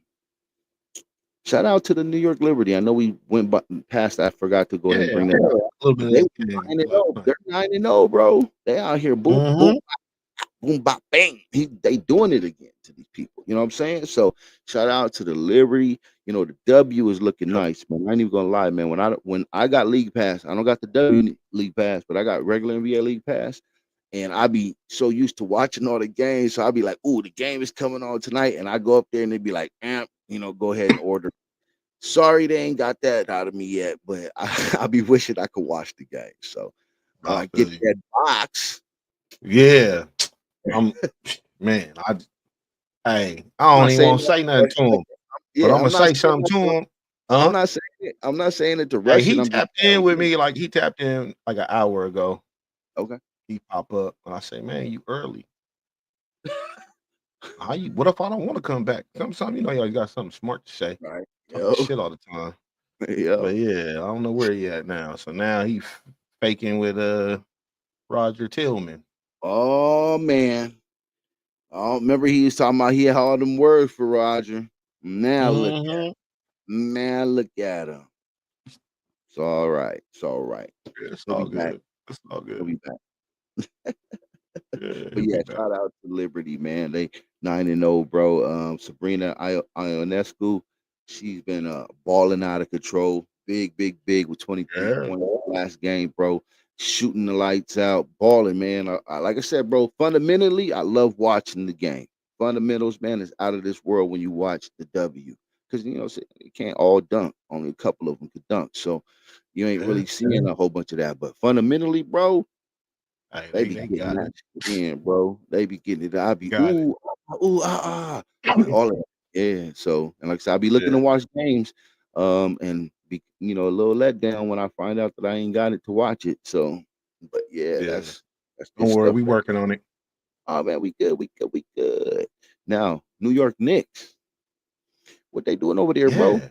S1: shout out to the New York Liberty. I know we went past. I forgot to go ahead and
S3: Yeah,
S1: bring
S3: I
S1: that
S3: watched
S1: up.
S3: a little bit of
S1: They
S3: that game
S1: nine and
S3: last
S1: 0.
S3: night.
S1: They're 9-0, bro. They out here, boom, boom,
S3: Mm-hmm.
S1: boom, bop, bang. They doing it again to these people. You know what I'm saying? So shout out to the Liberty. The W is looking
S3: Yep.
S1: nice, man. I ain't even gonna lie, man. When I got League Pass, I don't got the W League Pass, but I got regular NBA League Pass. And I be so used to watching all the games. So I'll be like, ooh, the game is coming on tonight. And I go up there and they be like, amp, go ahead and order. Sorry, they ain't got that out of me yet, but I be wishing I could watch the game. So when
S3: I
S1: I get
S3: feel you.
S1: that box,
S3: Yeah. I'm man, I
S1: I'm
S3: don't
S1: not
S3: even
S1: saying
S3: want to
S1: that
S3: say
S1: to
S3: nothing
S1: rush
S3: to
S1: it.
S3: him, but
S1: Yeah,
S3: I'm gonna
S1: I'm not
S3: say
S1: saying
S3: something
S1: that
S3: to
S1: to,
S3: him. Huh?
S1: I'm not saying it to
S3: Hey,
S1: rush it.
S3: he
S1: I'm just
S3: tapped in with
S1: saying,
S3: me like he tapped in like an hour ago.
S1: okay,
S3: He pop up and I say, man, you early. How you what if I don't want to come back? Sometimes you always got something smart to say.
S1: right,
S3: Talking
S1: yo,
S3: shit all the time.
S1: yo.
S3: But yeah, I don't know where he at now. So now he faking with Roger Tillman.
S1: Oh man, oh remember he was talking about he had all them words for Roger.
S3: Mm-hmm.
S1: Now look at him. It's all right. It's all right.
S3: Yeah, it's
S1: He'll be
S3: all
S1: back.
S3: good. It's all
S1: He'll
S3: good.
S1: be back.
S3: Yeah,
S1: But
S3: he'll be
S1: yeah,
S3: back.
S1: shout out to Liberty, man. They 9-0, bro. Sabrina Ionescu, she's been balling out of control. Big, big, big with 23
S3: Yeah.
S1: points last game, bro. Shooting the lights out, balling, man. Like I said, bro, fundamentally, I love watching the game. Fundamentals, man, is out of this world when you watch the W. Because you can't all dunk. Only a couple of them could dunk. So you ain't
S3: Yeah.
S1: really seeing a whole bunch of that. But fundamentally, bro,
S3: Hey,
S1: they
S3: they
S1: be
S3: they
S1: getting
S3: got
S1: that
S3: it.
S1: shit in, bro. They be getting it. I be
S3: Got it.
S1: ooh, ooh, like all of that. Yeah. So, and like I said, I be looking
S3: Yeah.
S1: to watch games, and be a little let down when I find out that I ain't got it to watch it. So, but yeah,
S3: Yeah.
S1: that's good
S3: Don't worry,
S1: stuff.
S3: we working on it.
S1: Oh man, we good, we good, we good. Now, New York Knicks, what they doing over there, bro?
S3: Yeah,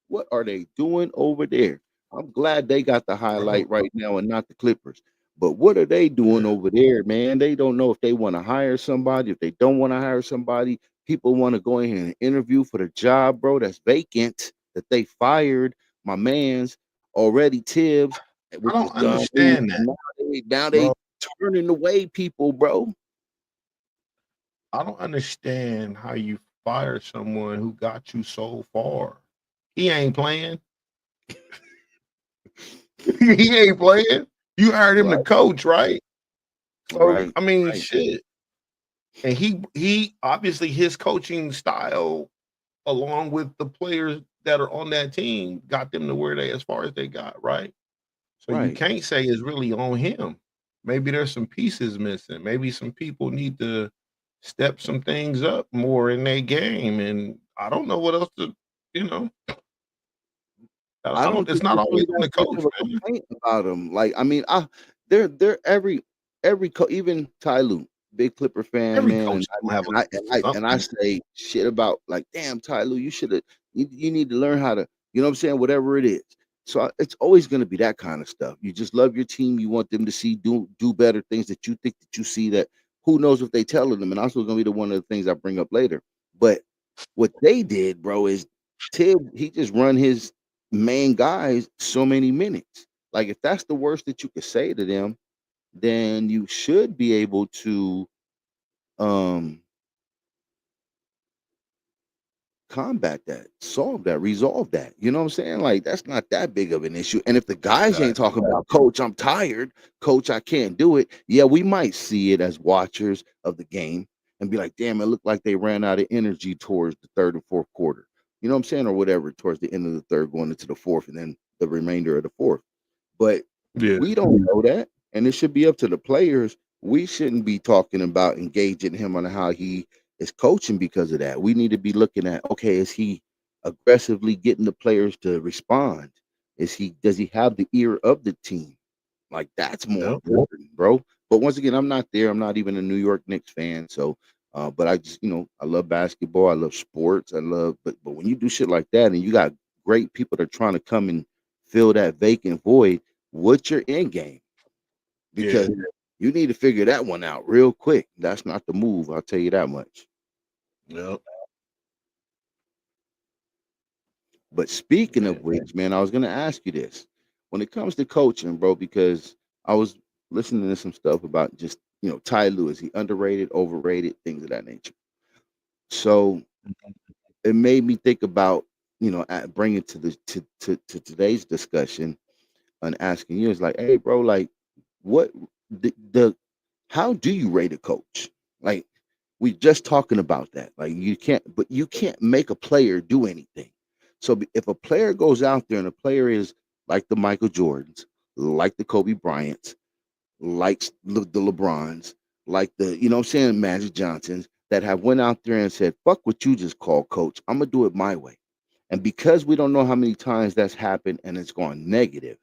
S1: What are they doing over there? I'm glad they got the
S3: bro.
S1: highlight right now and not the Clippers. But what are they doing
S3: Yeah.
S1: over there, man? They don't know if they want to hire somebody, if they don't want to hire somebody. People want to go in here and interview for the job, bro, that's vacant, that they fired my man's already Tibbs,
S3: I
S1: which is
S3: don't
S1: done. And
S3: understand that,
S1: now they
S3: bro.
S1: turning away people, bro.
S3: I don't understand how you fire someone who got you so far. He ain't playing. He ain't playing. You hired him to
S1: Right,
S3: coach, right? So
S1: right,
S3: I mean,
S1: right,
S3: shit. And he obviously his coaching style, along with the players that are on that team, got them to where they as far as they got, right? So you
S1: right.
S3: can't say it's really on him. Maybe there's some pieces missing. Maybe some people need to step some things up more in their game. And I don't know what else to, you know.
S1: I
S3: I don't.
S1: don't
S3: It's
S1: think
S3: not
S1: it's
S3: always
S1: really
S3: on
S1: that
S3: the
S1: much
S3: coach,
S1: of a
S3: man.
S1: complaint about him. Like, I mean, they're even Ty Lue, big Clipper fan,
S3: Every
S1: man, and
S3: coach
S1: I
S3: don't have
S1: and I and I and I
S3: something.
S1: say shit about like, damn, Ty Lue, you need to learn how to, you know what I'm saying, whatever it is. So it's always going to be that kind of stuff. You just love your team. You want them to do better things that you think that you see that who knows what they telling them? And also going to be the one of the things I bring up later. But what they did, bro, is Tibb, he just run his main guys so many minutes. Like if that's the worst that you could say to them, then you should be able to um combat that, solve that, resolve that. You know what I'm saying? Like that's not that big of an issue. And if the guys ain't
S3: Exactly.
S1: talking about, coach, I'm tired, coach, I can't do it. Yeah, we might see it as watchers of the game and be like, damn, it looked like they ran out of energy towards the third and fourth quarter. You know what I'm saying? Or whatever, towards the end of the third, going into the fourth, and then the remainder of the fourth. But
S3: Yeah.
S1: we don't know that. And it should be up to the players. We shouldn't be talking about engaging him on how he is coaching because of that. We need to be looking at, okay, is he aggressively getting the players to respond? Does he have the ear of the team? Like that's more
S3: Yep.
S1: important, bro. But once again, I'm not there. I'm not even a New York Knicks fan. So but I just, I love basketball. I love sports. But when you do shit like that and you got great people that are trying to come and fill that vacant void, what's your end game?
S3: Yeah.
S1: Because you need to figure that one out real quick. That's not the move. I'll tell you that much.
S3: Yep.
S1: But speaking of which, man, I was gonna ask you this. When it comes to coaching, bro, because I was listening to some stuff about just, Ty Lue, is he underrated, overrated, things of that nature. So it made me think about, bringing to the to today's discussion and asking you is like, hey, bro, like what the how do you rate a coach? Like we just talking about that. Like you can't make a player do anything. So if a player goes out there and a player is like the Michael Jordans, like the Kobe Bryants, like the LeBrons, like the, what I'm saying, Magic Johnsons that have went out there and said, fuck what you just called, coach. I'm gonna do it my way. And because we don't know how many times that's happened and it's gone negative,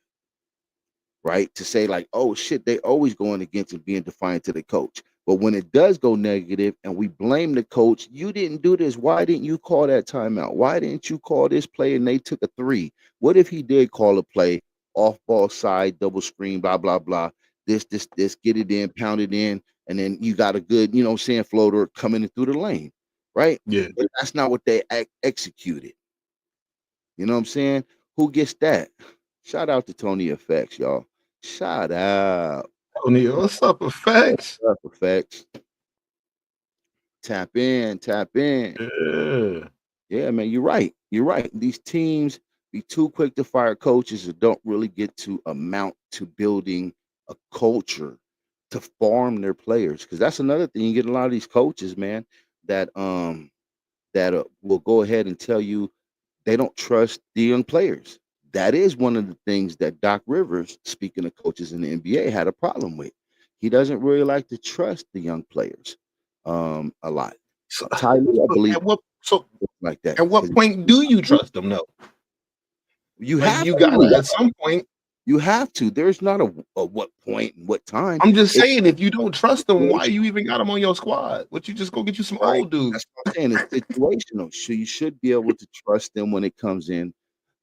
S1: right? To say like, oh shit, they always going against and being defiant to the coach. But when it does go negative and we blame the coach, you didn't do this. Why didn't you call that timeout? Why didn't you call this play and they took a three? What if he did call a play off ball side, double screen, blah, blah, blah. This, get it in, pound it in, and then you got a good, floater coming in through the lane, right?
S3: Yeah.
S1: But that's not what they executed. You know what I'm saying? Who gets that? Shout out to Tony Effects, y'all. Shout out.
S3: Tony, what's up, effects?
S1: What's up, Effects? Tap in, tap in.
S3: Yeah.
S1: Yeah, man, you're right. You're right. These teams be too quick to fire coaches that don't really get to amount to building a culture to farm their players. Because that's another thing. You get a lot of these coaches, man, that will go ahead and tell you they don't trust the young players. That is one of the things that Doc Rivers, speaking of coaches in the NBA, had a problem with. He doesn't really like to trust the young players a lot.
S3: So,
S1: Tyler, I believe,
S3: so
S1: like that.
S3: at what point do you trust them? No,
S1: You
S3: like
S1: have
S3: you
S1: to.
S3: got at some point.
S1: You have to. There's not a what point and what time.
S3: I'm just
S1: It's
S3: saying, if you don't trust them, why
S1: situational.
S3: you even got them on your squad? What you just go get you some
S1: Right.
S3: old dudes?
S1: That's what I'm saying. It's situational. So you should be able to trust them when it comes in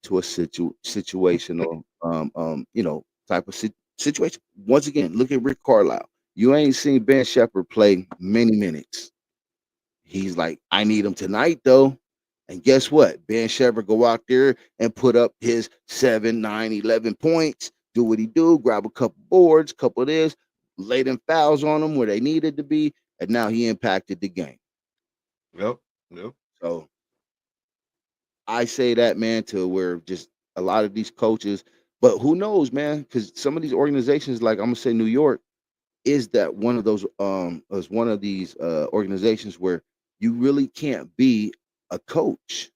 S1: to a situational type of situation. Once again, look at Rick Carlisle. You ain't seen Ben Shepherd play many minutes. He's like, I need him tonight though. And guess what? Ben Shepherd go out there and put up his 7, 9, 11 points, do what he do, grab a couple boards, couple of this, lay them fouls on them where they needed to be, and now he impacted the game.
S3: Yep. Yep.
S1: So I say that, man, to where just a lot of these coaches, but who knows, man? Because some of these organizations, like I'm gonna say New York, is that one of those is one of these organizations where you really can't be a coach.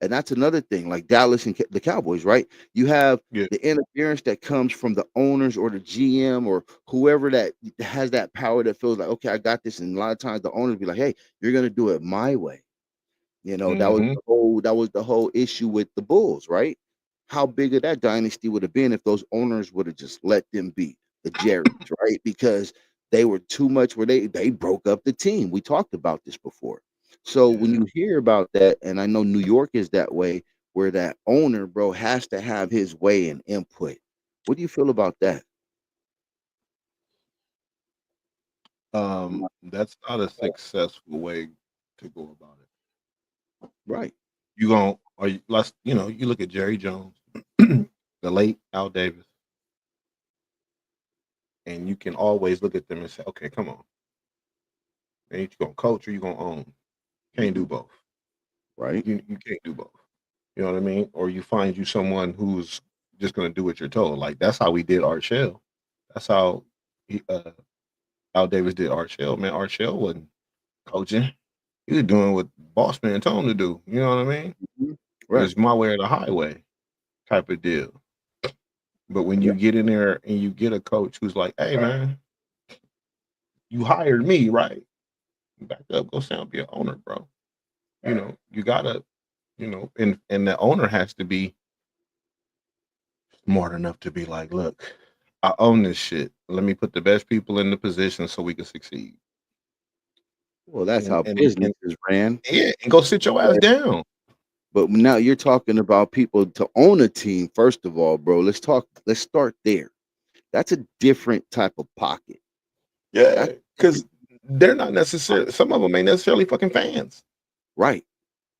S1: And that's another thing, like Dallas and the Cowboys, right? You have
S3: Yeah.
S1: the interference that comes from the owners or the GM or whoever that has that power that feels like, okay, I got this. And a lot of times the owners be like, hey, you're gonna do it my way.
S3: Mm-hmm.
S1: That was the whole issue with the Bulls, right? How big of that dynasty would have been if those owners would have just let them be the Jerrys, right? Because they were too much where they broke up the team. We talked about this before. So when
S3: Yeah.
S1: you hear about that, and I know New York is that way, where that owner, bro, has to have his way and input. What do you feel about that?
S3: That's not a successful way to go about it.
S1: Right.
S3: You gon' or let's you look at Jerry Jones, the late Al Davis, and you can always look at them and say, okay, come on, man, you gonna coach or you gonna own? Can't do both.
S1: Right.
S3: You can't do both. You know what I mean? Or you find you someone who's just gonna do what you're told. Like that's how we did Art Shell. That's how he, Al Davis did Art Shell. Man, Art Shell wasn't coaching. He was doing what boss man told him to do. You know what I mean?
S1: Mhm. Right.
S3: It's my way or the highway type of deal. But when
S1: Yeah.
S3: you get in there and you get a coach who's like, hey man, you hired me, right? Back up, go sound be an owner, bro. You gotta, and the owner has to be smart enough to be like, look, I own this shit. Let me put the best people in the position so we can succeed.
S1: Well, that's
S3: And
S1: how
S3: and
S1: business
S3: and
S1: is ran.
S3: yeah, and go sit your ass down.
S1: But now you're talking about people to own a team. First of all, bro, let's start there. That's a different type of pocket.
S3: Yeah,
S1: That's
S3: because they're not necessarily. Some of them ain't necessarily fucking fans.
S1: right.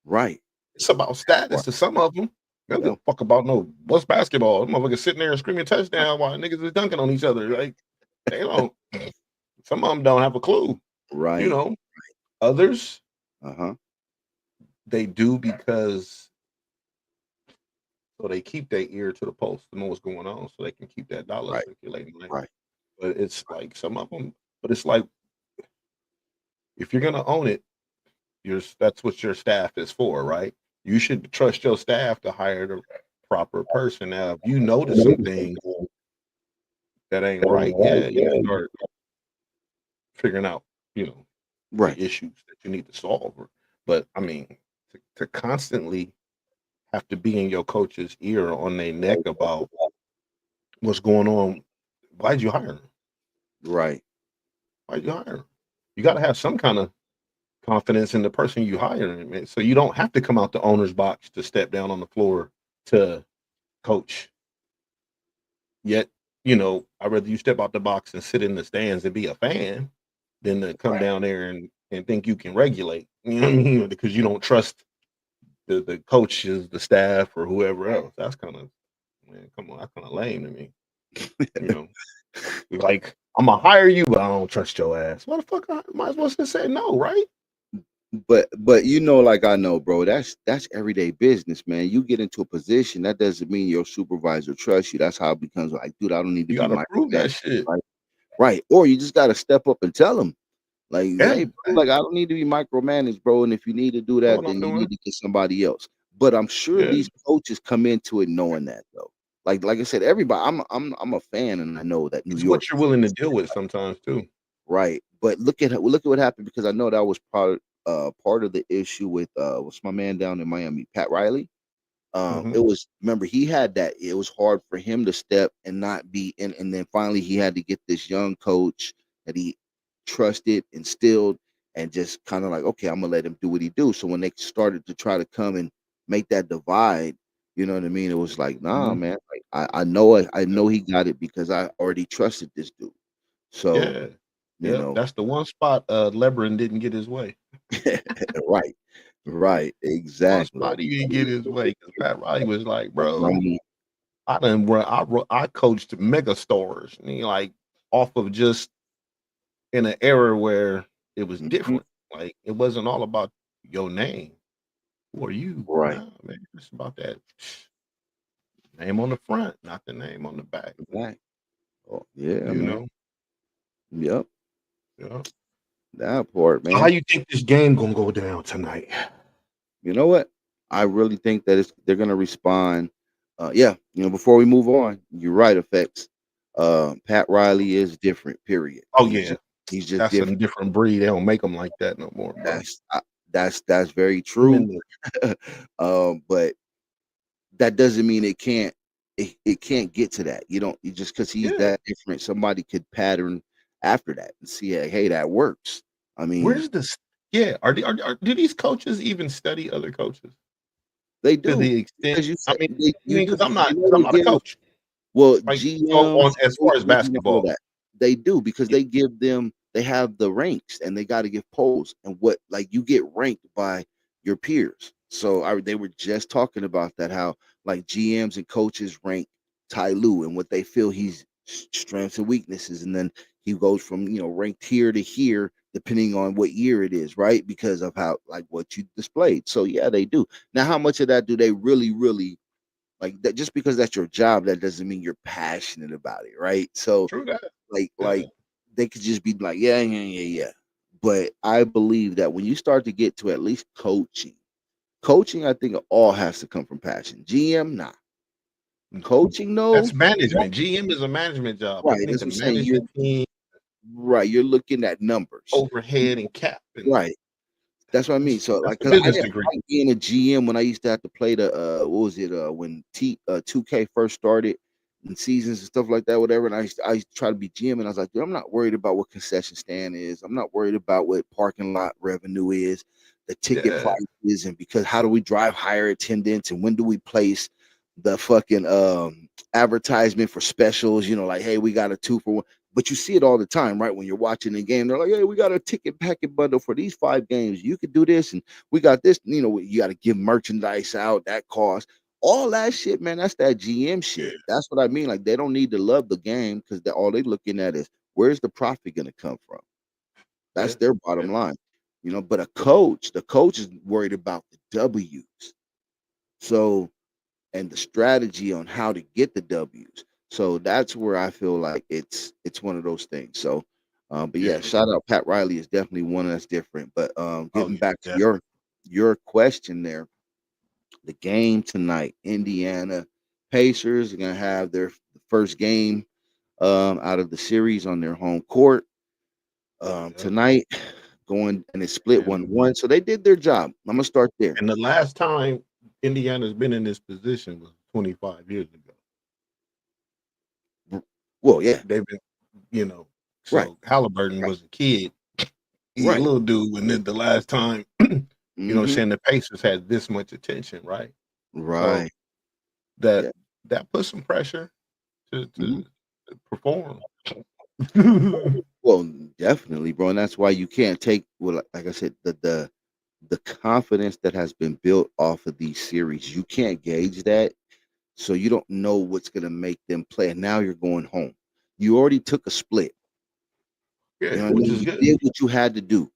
S1: Right.
S3: It's about status
S1: Right.
S3: to some of them. They don't give
S1: Yeah.
S3: a fuck about no what's basketball. Them motherfuckers sitting there and screaming touchdown while niggas is dunking on each other. Like they don't. Some of them don't have a clue. You
S1: Right.
S3: know. Others
S1: Uh-huh.
S3: they do because so they keep their ear to the pulse to know what's going on, so they can keep that dollar
S1: Right.
S3: circulating. Right.
S1: Right.
S3: But it's like some of them. But it's like if you're gonna own it, that's what your staff is for, right? You should trust your staff to hire the proper person. Now, if you notice some things that ain't right, yeah, you start figuring out, the
S1: Right.
S3: issues that you need to solve. But I mean, to constantly have to be in your coach's ear on their neck about what's going on, why'd you hire him?
S1: Right.
S3: Why'd you hire him? You got to have some kind of confidence in the person you hire, man. So you don't have to come out the owner's box to step down on the floor to coach. Yet, I'd rather you step out the box and sit in the stands and be a fan than to come down there and think you can regulate. You know what I mean? Because you don't trust the coaches, the staff, or whoever else. That's kind of man, come on, that's kind of lame to me. You know, like I'm gonna hire you, but I don't trust your ass. What the fuck? I might as well just say no, right?
S1: But like I know, bro, that's everyday business, man. You get into a position, that doesn't mean your supervisor trusts you. That's how it becomes like, dude, I don't need to
S3: You
S1: be
S3: gotta prove that
S1: micromanaged,
S3: shit.
S1: right? Right. Or you just gotta step up and tell them. Like,
S3: Yeah,
S1: hey, bro, like I don't need to be micromanaged, bro. And if you need to do
S3: know
S1: that,
S3: what I'm
S1: then you need
S3: doing.
S1: to get somebody else. But I'm sure
S3: Yeah,
S1: these coaches come into it knowing that though. Like I said, everybody, I'm a fan, and I know that New
S3: it's
S1: York
S3: what you're willing to deal with sometimes too.
S1: right. But look at what happened because I know that was part of the issue with what's my man down in Miami, Pat Riley.
S3: Hmm.
S1: It was remember he had that it was hard for him to step and not be in, and then finally he had to get this young coach that he trusted, instilled, and just kind of like, okay, I'm gonna let him do what he do. So when they started to try to come and make that divide, you know what I mean? It was like, nah,
S3: Hmm.
S1: man, like I know he got it because I already trusted this dude. So,
S3: Yeah,
S1: you
S3: yep.
S1: know,
S3: That's the one spot Lebron didn't get his way.
S1: right, right,
S3: One
S1: exactly.
S3: spot he didn't get his way because Pat Riley was like, bro,
S1: Mhm.
S3: I coached mega stars, and he like off of just in an era where it was
S1: Mhm.
S3: different. Like it wasn't all about your name. Who are you?
S1: Right,
S3: Nah, man, it's about that name on the front, not the name on the back.
S1: right. Oh, yeah,
S3: You
S1: man.
S3: know.
S1: Yep,
S3: Yeah.
S1: that part,
S3: So how
S1: man.
S3: you think this game gonna go down tonight?
S1: You know what? I really think that they're gonna respond. Yeah, before we move on, you're right, effects. Pat Riley is different. Period.
S3: Oh yeah,
S1: He's just
S3: that's a
S1: different.
S3: different breed. They don't make them like that no more, bro.
S1: That's that's very true.
S3: Tremendous.
S1: But that doesn't mean it can't get to that. You don't you just because he's
S3: Yeah.
S1: that different. Somebody could pattern after that and see, hey, that works. I mean,
S3: Where's this? Yeah. Do these coaches even study other coaches
S1: they
S3: to
S1: do
S3: the extent?
S1: because you
S3: I
S1: said
S3: mean,
S1: you do
S3: because I'm not
S1: because
S3: because I'm
S1: they
S3: not a
S1: give.
S3: coach.
S1: Well,
S3: Like so
S1: GMs,
S3: on as far as
S1: coaches, and all of
S3: basketball.
S1: that, they do because
S3: Yeah.
S1: they give them they have the ranks and they got to give polls and what like you get ranked by your peers. So they were just talking about that how like GMs and coaches rank Ty Lue and what they feel he's strengths and weaknesses, and then he goes from ranked here to here depending on what year it is, right? Because of how like what you displayed. So yeah, they do. Now, how much of that do they really like that? Just because that's your job, that doesn't mean you're passionate about it, right? So
S3: True that.
S1: like
S3: Yeah.
S1: they could just be like, yeah. But I believe that when you start to get to at least coaching, I think it all has to come from passion. GM, nah. Coaching, no.
S3: That's management. GM is a management job.
S1: Right.
S3: People need
S1: That's
S3: to
S1: what I'm saying.
S3: manage the team,
S1: You're looking at numbers.
S3: overhead and cap, and
S1: Right. That's what I mean. So
S3: that's
S1: like,
S3: the
S1: cause I
S3: business
S1: didn't
S3: degree.
S1: like being a GM when I used to have to play the what was it when 2K first started and seasons and stuff like that, whatever. And I used to try to be GM, and I was like, dude, I'm not worried about what concession stand is. I'm not worried about what parking lot revenue is, the ticket
S3: Yeah.
S1: prices, and because how do we drive higher attendance and when do we place the fucking advertisement for specials? Like, hey, we got a 2 for 1. But you see it all the time, right? When you're watching the game, they're like, "Hey, we got a ticket packet bundle for these 5 games. You could do this, and we got this." You got to give merchandise out. That cost all that shit, man. That's that GM
S3: Yeah.
S1: shit. That's what I mean. Like they don't need to love the game because all they looking at is where's the profit going to come from. That's
S3: Yeah.
S1: their
S3: Yeah.
S1: bottom line. But the coach is worried about the W's. So and the strategy on how to get the W's. So that's where I feel like it's one of those things. So, but yeah,
S3: Yeah.
S1: shout out Pat Riley is definitely one that's different. But
S3: Oh
S1: getting
S3: yeah.
S1: back to
S3: Definitely.
S1: your question there, the game tonight, Indiana Pacers are gonna have their first game out of the series on their home court
S3: Yep.
S1: tonight. Going and it's split
S3: And
S1: 1-1. So they did their job. I'm gonna start there.
S3: and the last time Indiana's been in this position was 25 years ago.
S1: Well, yeah,
S3: They've been,
S1: right,
S3: so Halliburton
S1: right,
S3: was a kid. He's a
S1: right.
S3: little dude, and then the last time,
S1: Hmm.
S3: saying the Pacers had this much attention, right? So
S1: Right.
S3: that
S1: Yeah.
S3: that puts some pressure to
S1: Mhm.
S3: perform.
S1: Well, definitely, bro, and that's why you can't take well, like I said, the confidence that has been built off of these series. You can't gauge that, so you don't know what's gonna make them play. And now you're going home. You already took a split. You
S3: Yeah,
S1: know what I
S3: which
S1: mean?
S3: is
S1: You
S3: good.
S1: did what you had to do.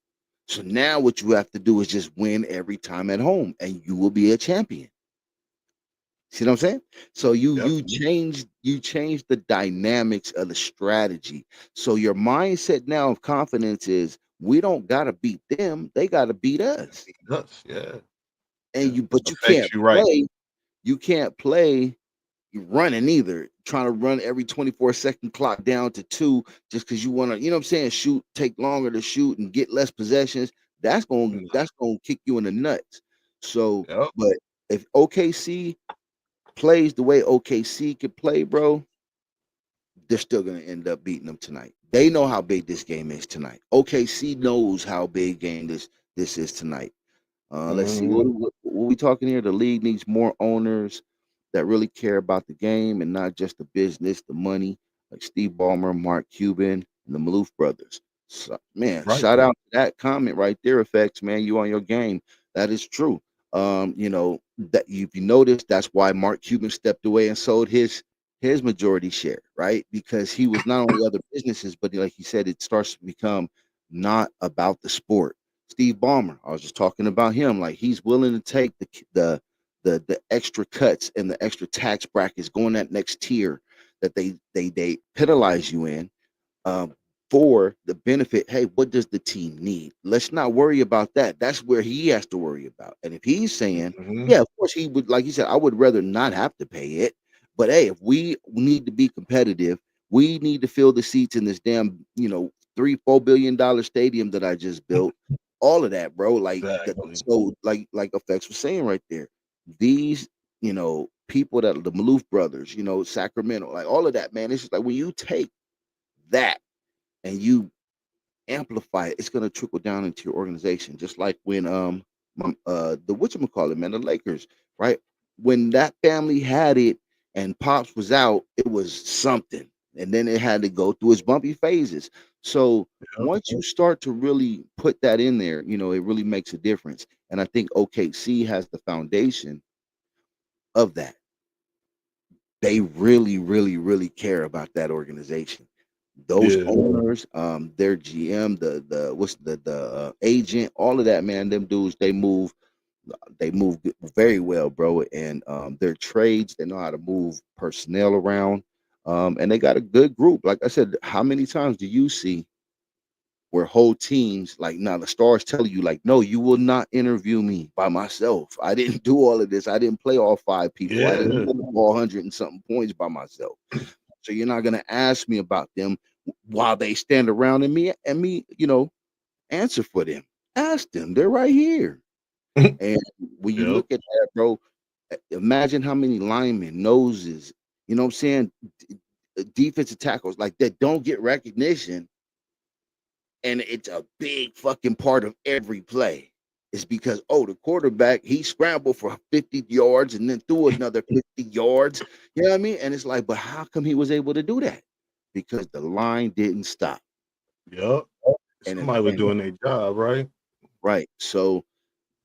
S1: So now what you have to do is just win every time at home, and you will be a champion. See what I'm saying? So you
S3: Yep.
S1: change the dynamics of the strategy. So your mindset now of confidence is we don't gotta beat them, they gotta beat us.
S3: Beat us. Yeah.
S1: And
S3: Yeah.
S1: but
S3: Affects you right.
S1: you can't play you running either, trying to run every 24-second clock down to 2 just because you want to, what I'm saying, shoot, take longer to shoot and get less possessions.
S3: Mm,
S1: That's gonna kick you in the nuts. So,
S3: Yep.
S1: but if OKC plays the way OKC could play, bro, they're still going to end up beating them tonight. They know how big this game is tonight. OKC knows how big game this is tonight. Let's see
S3: Mhm.
S1: what we talking here. The league needs more owners that really care about the game and not just the business, the money, like Steve Ballmer, Mark Cuban, and the Maloof brothers. So, man,
S3: Right.
S1: shout out to that comment right there, effects, man. You on your game. That is true. That if you notice, that's why Mark Cuban stepped away and sold his majority share, right? Because he was not only other businesses, but like he said, it starts to become not about the sport. Steve Ballmer, I was just talking about him. Like he's willing to take the extra cuts and the extra tax brackets, going that next tier that they penalize you in, um, for the benefit. Hey, what does the team need? Let's not worry about that. That's where he has to worry about. And if he's saying,
S3: Mhm.
S1: yeah, of course he would, like he said, I would rather not have to pay it. But hey, if we need to be competitive, we need to fill the seats in this damn, $3-4 billion stadium that I just built. All of that, bro. Like that.
S3: Exactly.
S1: So, like effects was saying right there, these, people that the Maloof brothers, Sacramento, like all of that, man. It's just like when you take that and you amplify it, it's gonna trickle down into your organization. Just like when the whatchamacallit, man, the Lakers, right? When that family had it and Pops was out, it was something. And then it had to go through its bumpy phases. So
S3: Yep.
S1: once you start to really put that in there, it really makes a difference. And I think OKC has the foundation of that. They really, really, really care about that organization. Those
S3: Yeah.
S1: owners, their GM, the agent, all of that, man. Them dudes, they move very well, bro. And their trades, they know how to move personnel around. And they got a good group. Like I said, how many times do you see where whole teams, like, now the stars tell you, like, no, you will not interview me by myself. I didn't do all of this. I didn't play all 5 people. I didn't
S3: Yeah.
S1: score all 100 and something points by myself. So you're not gonna ask me about them while they stand around and me, answer for them. Ask them. They're right here. And when you
S3: Yep.
S1: look at that, bro, imagine how many linemen, noses, you know what I'm saying, defensive tackles like that don't get recognition, and it's a big fucking part of every play. It's because, the quarterback, he scrambled for 50 yards and then threw another 50 yards. You know what I mean? And it's like, but how come he was able to do that? Because the line didn't stop.
S3: Yep.
S1: And
S3: Somebody was
S1: and
S3: doing their job, right?
S1: right. So,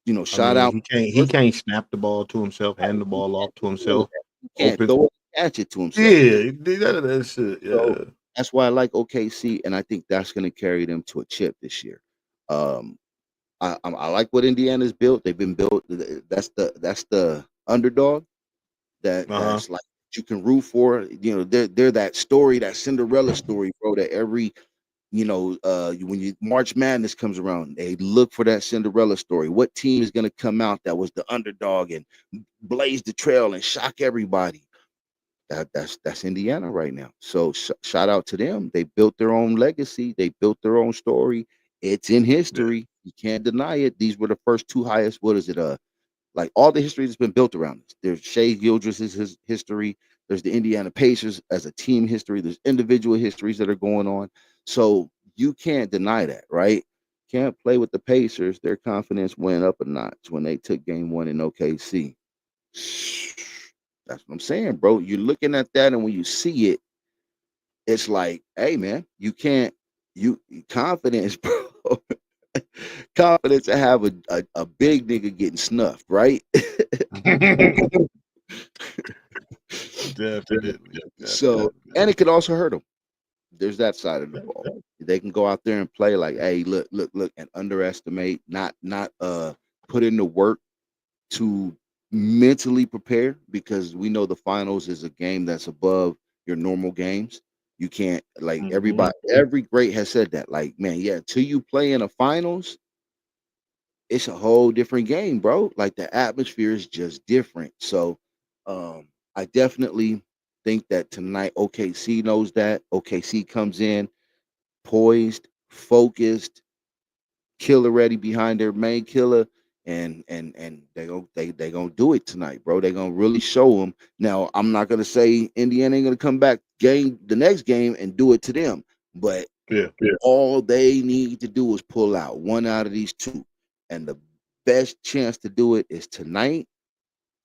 S3: I
S1: shout
S3: mean,
S1: out.
S3: he can't snap the ball to himself, hand the ball off to himself,
S1: He can't
S3: open.
S1: throw it, catch it to himself.
S3: Yeah, he did that shit.
S1: So
S3: Yeah.
S1: that's why I like OKC, and I think that's going to carry them to a chip this year. Um, I like what Indiana's built. They've been built. That's the underdog
S3: Uh-huh.
S1: that's like you can root for. They're that story, that Cinderella story, bro. That every when March Madness comes around, they look for that Cinderella story. What team is going to come out that was the underdog and blaze the trail and shock everybody? That's Indiana right now. So shout out to them. They built their own legacy. They built their own story. It's in
S3: Yeah.
S1: history. You can't deny it. These were the first two highest. What is it? Like all the history that's been built around this. There's Shea Gildress's his history. There's the Indiana Pacers as a team history. There's individual histories that are going on. So you can't deny that, right? Can't play with the Pacers. Their confidence went up a notch when they took game one in OKC. That's what I'm saying, bro. You're looking at that, and when you see it, it's like, hey, man, you can't. You confidence, bro. Confidence to have a big nigga getting snuffed, right?
S3: Definitely.
S1: So, and it could also hurt them. There's that side of the ball. They can go out there and play like, hey, look, and underestimate, not put in the work to mentally prepare, because we know the finals is a game that's above your normal games. You can't, like,
S3: Mhm.
S1: every great has said that. Like, man, yeah, till you play in a finals, it's a whole different game, bro. Like the atmosphere is just different. So I definitely think that tonight OKC knows that. OKC comes in poised, focused, killer ready behind their main killer, and they gonna do it tonight, bro. They gonna really show them. Now, I'm not gonna say Indiana ain't gonna come back the next game and do it to them, but
S3: Yeah.
S1: all they need to do is pull out one out of these two, and the best chance to do it is tonight.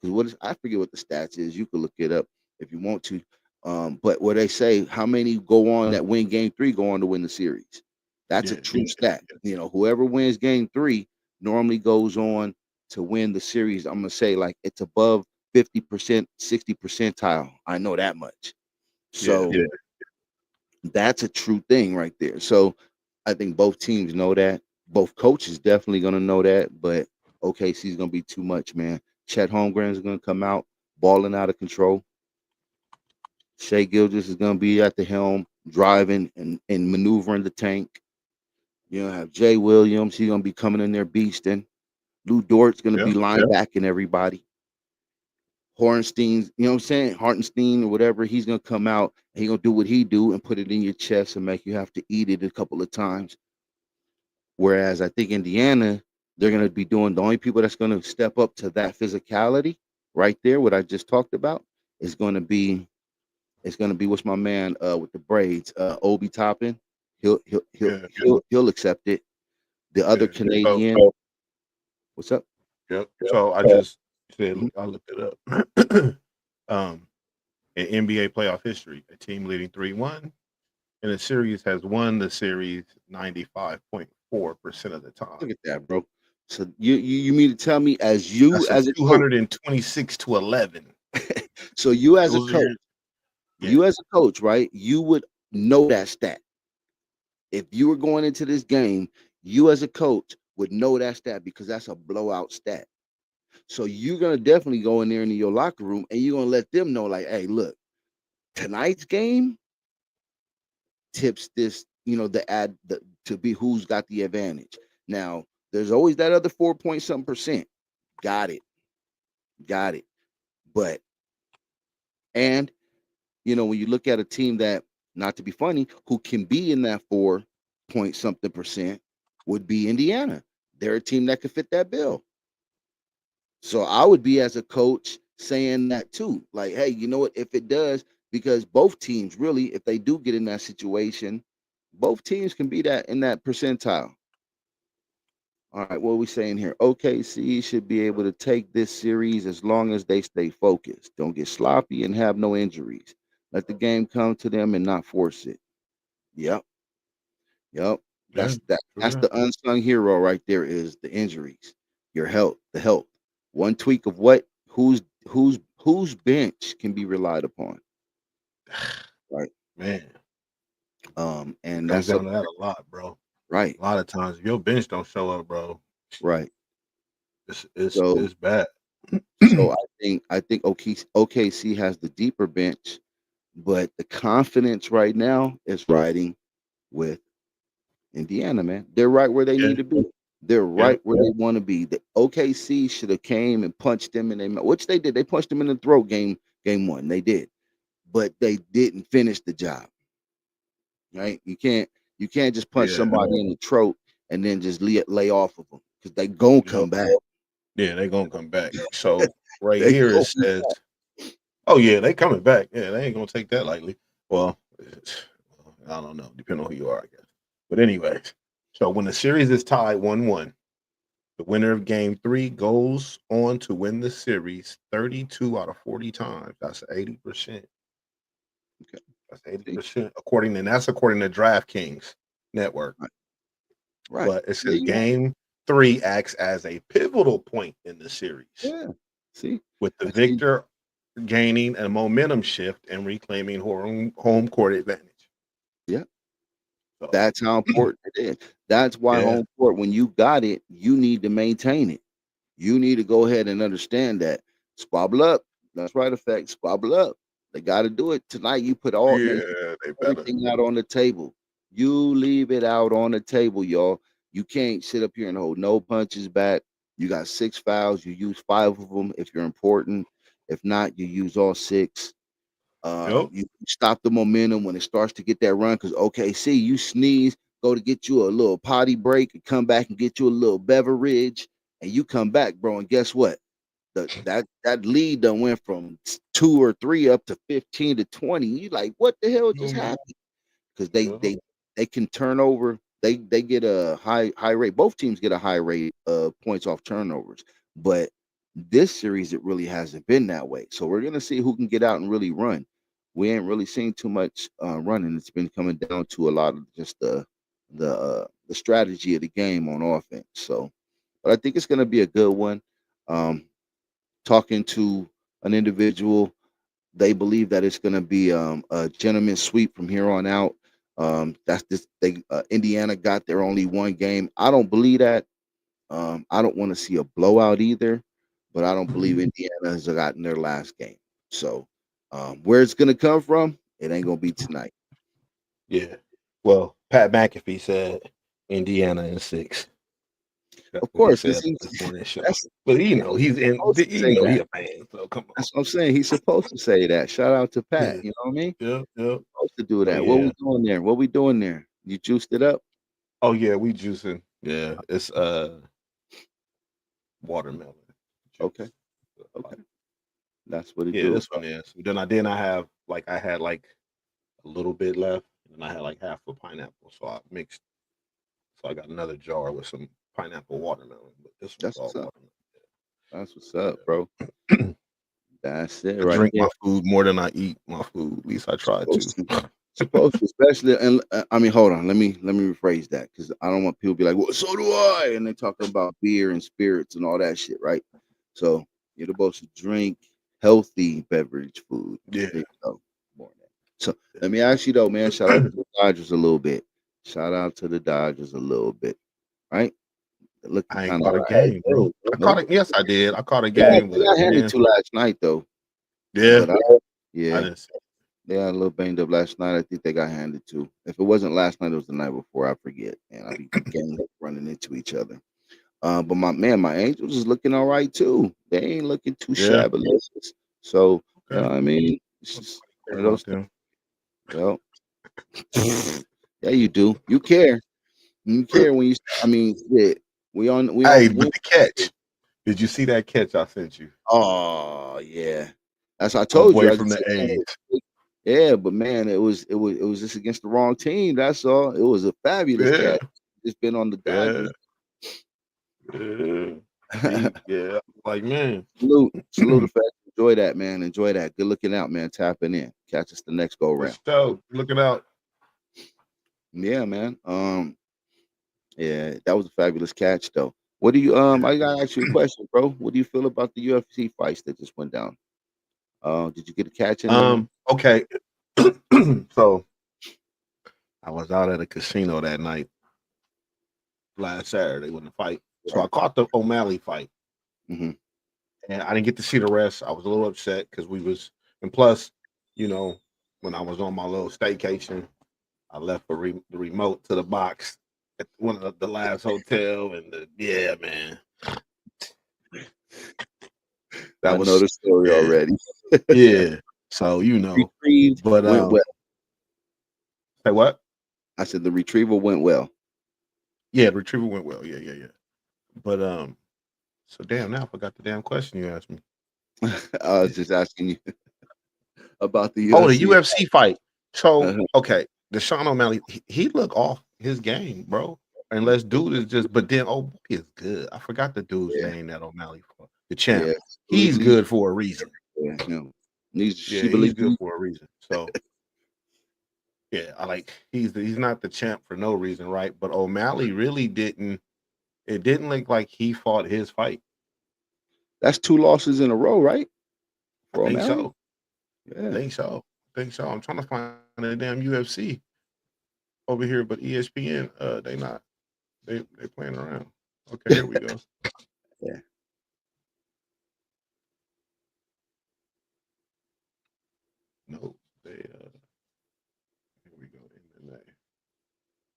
S1: Because I forget what the stats is. You can look it up if you want to. But where they say how many go on that win game three go on to win the series. That's a
S3: Yeah.
S1: true stat. Whoever wins game three normally goes on to win the series. I'm gonna say like it's above 50%, 60 percentile. I know that much.
S3: Yeah.
S1: So that's a true thing right there. So I think both teams know that. Both coaches definitely gonna know that, but OKC's gonna be too much, man. Chet Holmgren is gonna come out balling out of control. Shea Gilgis is gonna be at the helm, driving and maneuvering the tank. Have Jay Williams. He's gonna be coming in there beasting. Lou Dort's gonna be linebacking everybody. Hornstein's, you know what I'm saying? Hartenstein or whatever, he's gonna come out and he's gonna do what he do and put it in your chest and make you have to eat it a couple of times. Whereas I think Indiana, they're gonna be doing, the only people that's gonna step up to that physicality right there, what I just talked about, is gonna be what's my man with the braids, Obi Toppin. He'll he'll he'll
S3: Yeah.
S1: he'll he'll accept it. The other
S3: Yeah.
S1: Canadian, what's up?
S3: Yep. So I just said,
S1: Mhm.
S3: I looked it up. In NBA playoff history, a team leading 3-1 in a series has won the series 95.4% of the time.
S1: Look at that, bro. So you mean to tell me as you
S3: That's a
S1: as a coach,
S3: 226 to 11.
S1: so you as a
S3: Those are
S1: coach,
S3: your yeah.
S1: you as a coach, right? You would know that stat. If you were going into this game, you as a coach would know that stat because that's a blowout stat. So you're gonna definitely go in there into your locker room and you're gonna let them know, like, hey, look, tonight's game tips this, to be who's got the advantage. Now, there's always that other 4 point something percent. Got it. Got it. But and when you look at a team that, not to be funny, who can be in that 4 point something percent would be Indiana. They're a team that could fit that bill. So I would be as a coach saying that too. Like, hey, you know what? If it does, because both teams really, if they do get in that situation, both teams can be that in that percentile. All right, what are we saying here? OKC should be able to take this series as long as they stay focused. Don't get sloppy and have no injuries. Let the game come to them and not force it. Yep. Yep.
S3: Yeah,
S1: That's
S3: yeah.
S1: the unsung hero right there is the injuries, your health, the health. One tweak of what whose bench can be relied upon. Right.
S3: Man, it
S1: And
S3: comes
S1: that's a
S3: down to that a lot, bro.
S1: right,
S3: A lot of times, if your bench don't show up, bro,
S1: right.
S3: it's
S1: So
S3: it's bad.
S1: so I think OKC has the deeper bench, but the confidence right now is riding with Indiana, man. They're right where they
S3: Yeah,
S1: need to be. They're
S3: yeah,
S1: right where they want to be. The OKC should have came and punched them in their mouth, which they did. They punched them in the throat game one. They did, but they didn't finish the job. Right? You can't just punch
S3: yeah,
S1: somebody in the throat and then just lay off of them because they gonna
S3: yep.
S1: come back.
S3: Yeah, they gonna come back. So right
S1: They
S3: here it
S1: go
S3: says, "Oh yeah, they coming back. Yeah, they ain't gonna take that lightly." Well, I don't know, depending on who you are, I guess. But anyways, so when the series is tied 1-1, the winner of Game 3 goes on to win the series 32 out of 40 times. That's 80%.
S1: Okay.
S3: That's
S1: See?
S3: 80% according to DraftKings network.
S1: Right.
S3: But it
S1: There
S3: says
S1: you have
S3: Game 3 acts as a pivotal point in the series,
S1: Yeah. See?
S3: with the
S1: And see,
S3: victor gaining a momentum shift and reclaiming home court advantage.
S1: yeah,
S3: So,
S1: that's how important it is. That's why
S3: yeah,
S1: home court, when you got it, you need to maintain it. You need to go ahead and understand that. Squabble up. That's right, effect. Squabble up. They got to do it tonight. You put
S3: yeah, they better.
S1: everything out on the table. You leave it out on the table, y'all. You can't sit up here and hold no punches back. You got 6 fouls. You use 5 of them if you're important. If not, you use all 6.
S3: Yep.
S1: You stop the momentum when it starts to get that run because OKC, you sneeze, go to get you a little potty break, and come back and get you a little beverage, and you come back, bro. And guess what? That lead done went from 2 or 3 up to 15 to 20. You like, what the hell just
S3: Mhm.
S1: happened? Because they
S3: Yeah.
S1: they can turn over. They get a high rate. Both teams get a high rate of points off turnovers, but this series it really hasn't been that way. So we're gonna see who can get out and really run. We ain't really seen too much running. It's been coming down to a lot of just the strategy of the game on offense. So, but I think it's gonna be a good one. Um, Talking to an individual, they believe that it's going to be a gentleman's sweep from here on out. That's this. Indiana got their only one game. I don't believe that. I don't want to see a blowout either, but I don't believe Indiana has gotten their last game. So where it's going to come from, it ain't going to be tonight.
S3: Yeah. Well, Pat McAfee said Indiana in 6. That's
S1: Of
S3: what he
S1: course,
S3: said
S1: because
S3: on this morning show.
S1: that's
S3: But he's in.
S1: supposed to say
S3: He
S1: that.
S3: a fan. So come on.
S1: That's what I'm saying. He's supposed to say that. Shout out to Pat.
S3: Yeah.
S1: You know what I mean?
S3: Yeah. Yeah.
S1: Supposed to do
S3: So
S1: that. What
S3: yeah.
S1: we doing there? What we doing there? You juiced it up?
S3: Oh yeah, we juicing. Yeah, it's watermelon juice.
S1: Okay. Okay. That's what it
S3: Yeah,
S1: do.
S3: this one is. Then I have I had like a little bit left, and then I had like half a pineapple. So I mixed. So I got another jar with some pineapple watermelon, but this one's
S1: That's
S3: all
S1: what's up.
S3: watermelon.
S1: That's what's up, bro. That's it
S3: I
S1: right
S3: drink
S1: there.
S3: my food more than I eat my food. At least I try
S1: Supposed
S3: to.
S1: to. Supposed to, especially, and I mean, hold on. Let me rephrase that because I don't want people to be like, "Well, so do I," and they're talking about beer and spirits and all that shit, right? So you're supposed to drink healthy beverage food.
S3: Yeah.
S1: There you go. More than that. So let me ask you though, man. Shout out to the Dodgers a little bit. Shout out to the Dodgers a little bit, right? They're looking
S3: I ain't
S1: kind of
S3: caught a
S1: all right.
S3: game, bro. I caught it. Yes, I did. I caught a
S1: They got,
S3: game,
S1: they
S3: but
S1: got handed
S3: man,
S1: to last night though.
S3: yeah,
S1: But
S3: I
S1: yeah,
S3: didn't see.
S1: they got a little banged up last night. I think they got handed to. If it wasn't last night, it was the night before. I forget. And I be getting running into each other. But my Angels is looking all right too. They ain't looking too
S3: Yeah,
S1: shabby. So you know
S3: okay.
S1: what I mean? It's
S3: What
S1: just
S3: care
S1: one of those
S3: about them?
S1: things. Well, yeah, you do. You care. You care when you. I mean, yeah, we
S3: Hey,
S1: on.
S3: but the catch. Did you see that catch I sent you?
S1: Oh yeah, that's what I
S3: My
S1: told you.
S3: boy
S1: I
S3: from
S1: just
S3: the
S1: said,
S3: A's.
S1: yeah, but man, it was just against the wrong team. That's all. It was a fabulous
S3: Yeah,
S1: catch. It's been on the
S3: yeah,
S1: Dodgers.
S3: yeah. Yeah. Like, man.
S1: Salute the fact. Enjoy that, man. Enjoy that. Good looking out, man. Tapping in. Catch us the next go
S3: For
S1: round.
S3: sure. Looking out.
S1: Yeah, man. Yeah, that was a fabulous catch, though. What do you I gotta ask you a question, bro. What do you feel about the UFC fights that just went down? Did you get a catch any of them?
S3: Okay. So I was out at a casino that night last Saturday when the fight. So I
S1: Right.
S3: caught the O'Malley fight.
S1: Mm-hmm.
S3: And I didn't get to see the rest. I was a little upset because and plus, you know, when I was on my little staycation, I left the remote to the box at one of the last hotel, and yeah, man,
S1: I
S3: that
S1: know
S3: was
S1: the story
S3: yeah,
S1: already.
S3: yeah. So
S1: Retrieved
S3: but
S1: went well.
S3: say what?
S1: I said the retrieval went well.
S3: Yeah, the retrieval went well. Yeah, yeah, yeah. But so damn, now I forgot the damn question you asked me.
S1: I was just asking you about the
S3: Oh, the
S1: UFC.
S3: UFC fight. So
S1: Uh-huh.
S3: okay, Deshaun O'Malley, he look off his game, bro. Unless dude is just, but then oh boy is good. I forgot the dude's
S1: Yeah,
S3: name that O'Malley for the champ.
S1: yeah.
S3: He's
S1: Leads,
S3: good for a reason.
S1: yeah, him. Needs
S3: Yeah,
S1: Shiba
S3: he's good
S1: League.
S3: for a reason. So yeah, I like he's not the champ for no reason, right? But O'Malley really didn't. It didn't look like he fought his fight.
S1: That's 2 losses in a row, right?
S3: I
S1: For
S3: think
S1: O'Malley?
S3: so.
S1: Yeah.
S3: Think so. Think so. I'm trying to find the damn UFC over here, but ESPN, they not. They playing around. Okay, here we go.
S1: Yeah.
S3: No, here we go. MMA.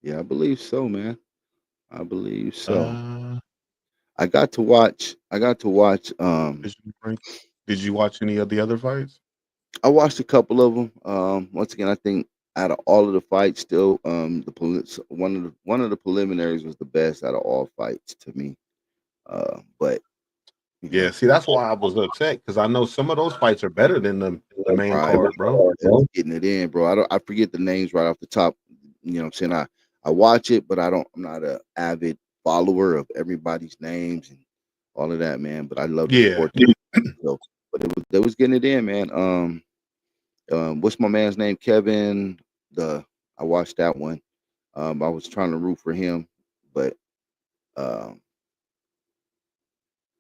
S1: Yeah, I believe so, man. I believe so.
S3: Uh,
S1: I got to watch
S3: did you did you watch any of the other fights?
S1: I watched a couple of them. Once again, I think out of all of the fights, still, one of the preliminaries was the best out of all fights to me. But you
S3: Yeah,
S1: know,
S3: see, that's why I was upset because I know some of those fights are better than the main
S1: right,
S3: card, bro.
S1: getting it in, bro. I forget the names right off the top. You know what I'm saying? I watch it, but I'm not a avid follower of everybody's names and all of that, man. But I love the
S3: Yeah,
S1: sport. So, but they was getting it in, man. What's my man's name? Kevin. I watched that one. I was trying to root for him, but um,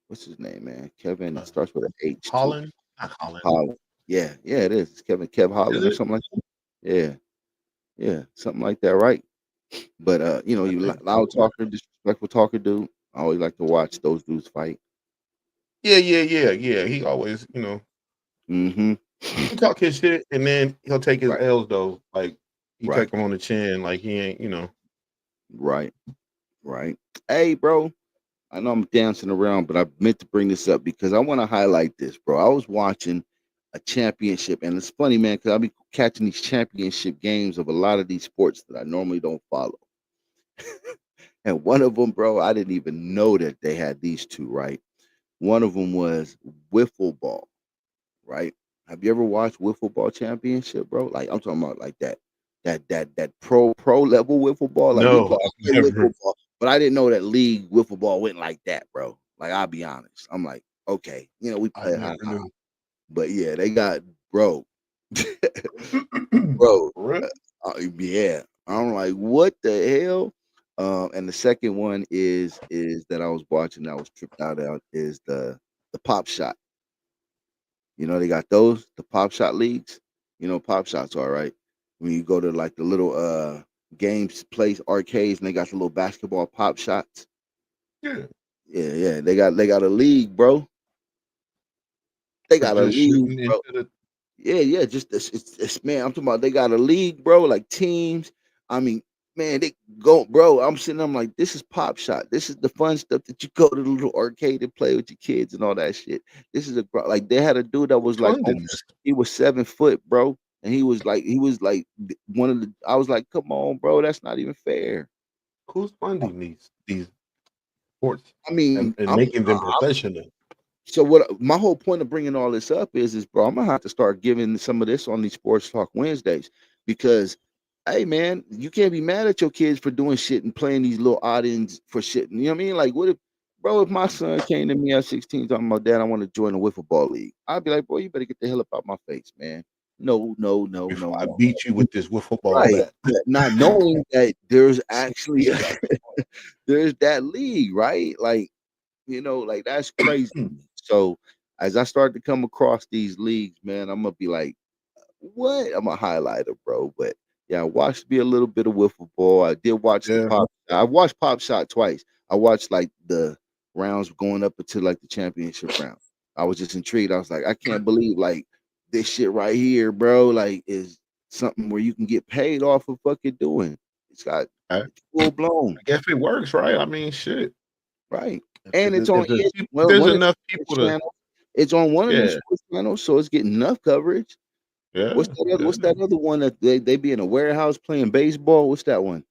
S1: what's his name, man? Kevin. It
S3: uh,
S1: starts with an H too.
S3: Holland, not Holland,
S1: Holland. Yeah, yeah, it is. It's Kev
S3: is
S1: Holland or
S3: it?
S1: something like that. Yeah, yeah, something like that, right? But
S3: I
S1: you
S3: think
S1: loud
S3: so.
S1: talker, disrespectful talker, dude. I always like to watch those dudes fight.
S3: Yeah, yeah, yeah, yeah. He always,
S1: Mm-hmm.
S3: he talk his shit and then he'll take his
S1: Right,
S3: L's though. Like he
S1: right,
S3: take them on the chin, like he ain't.
S1: right, right. Hey, bro. I know I'm dancing around, but I meant to bring this up because I want to highlight this, bro. I was watching a championship, and it's funny, man, because I'll be catching these championship games of a lot of these sports that I normally don't follow. And one of them, bro, I didn't even know that they had these two, right? One of them was wiffle ball, right? Have you ever watched wiffle ball championship, bro? Like I'm talking about like that pro level wiffle ball. Like we
S3: No,
S1: play,
S3: I've
S1: I play
S3: never.
S1: wiffle ball, but I didn't know that league wiffle ball went like that, bro. Like I'll be honest, I'm like, okay, we
S3: I
S1: play,
S3: never knew.
S1: but yeah, they got bro, bro.
S3: For real?
S1: Yeah, I'm like, what the hell? And the second one is that I was watching, that I was tripped out on, is the pop shot. You know, they got those, the pop shot leagues. You know, pop shots are right. When you go to like the little games place arcades and they got the little basketball pop shots.
S3: Yeah,
S1: Yeah. They got a league, bro. They
S3: for
S1: got a
S3: just
S1: league,
S3: shooting into
S1: bro.
S3: the
S1: Yeah. Just it's man. I'm talking about they got a league, bro. Like teams. I mean, man, they go, bro. I'm sitting. I'm like, this is pop shot. This is the fun stuff that you go to the little arcade and play with your kids and all that shit. This is like they had a dude that was like
S3: funding this.
S1: almost, he was 7 foot, bro, and he was like one of the. I was like, come on, bro, that's not even fair.
S3: Who's funding these sports
S1: I mean,
S3: and making them professional?
S1: so what my whole point of bringing all this up is bro, I'm gonna have to start giving some of this on these Sports Talk Wednesdays because, hey man, you can't be mad at your kids for doing shit and playing these little odd-ends for shit. You know what I mean? Like, what if, bro, if my son came to me at 16 talking about, Dad, I want to join a wiffle ball league, I'd be like, boy, you better get the hell up out my face, man. No, no, no, no,
S3: Before I
S1: no.
S3: beat you with this wiffle ball
S1: Right.
S3: bat.
S1: Not knowing that there's actually there's that league, right? Like, you know, like that's crazy. So as I start to come across these leagues, man, I'm gonna be like, what? I'm a highlighter, bro. But yeah, I watched me a little bit of wiffle ball. I did watch the
S3: Yeah.
S1: pop. I watched Pop Shot twice. I watched like the rounds going up into like the championship round. I was just intrigued. I was like, I can't believe like this shit right here, bro. Like is something where you can get paid off of fucking doing. It's got
S3: I
S1: full blown,
S3: I guess it works, right? I mean, shit.
S1: right? And it's on
S3: If there's,
S1: well,
S3: there's
S1: one of
S3: enough
S1: the
S3: people to,
S1: channels. It's on one of them
S3: yeah,
S1: sports channels, so it's getting enough coverage.
S3: yeah,
S1: What's
S3: yeah.
S1: that other one that they be in a warehouse playing baseball? What's that one?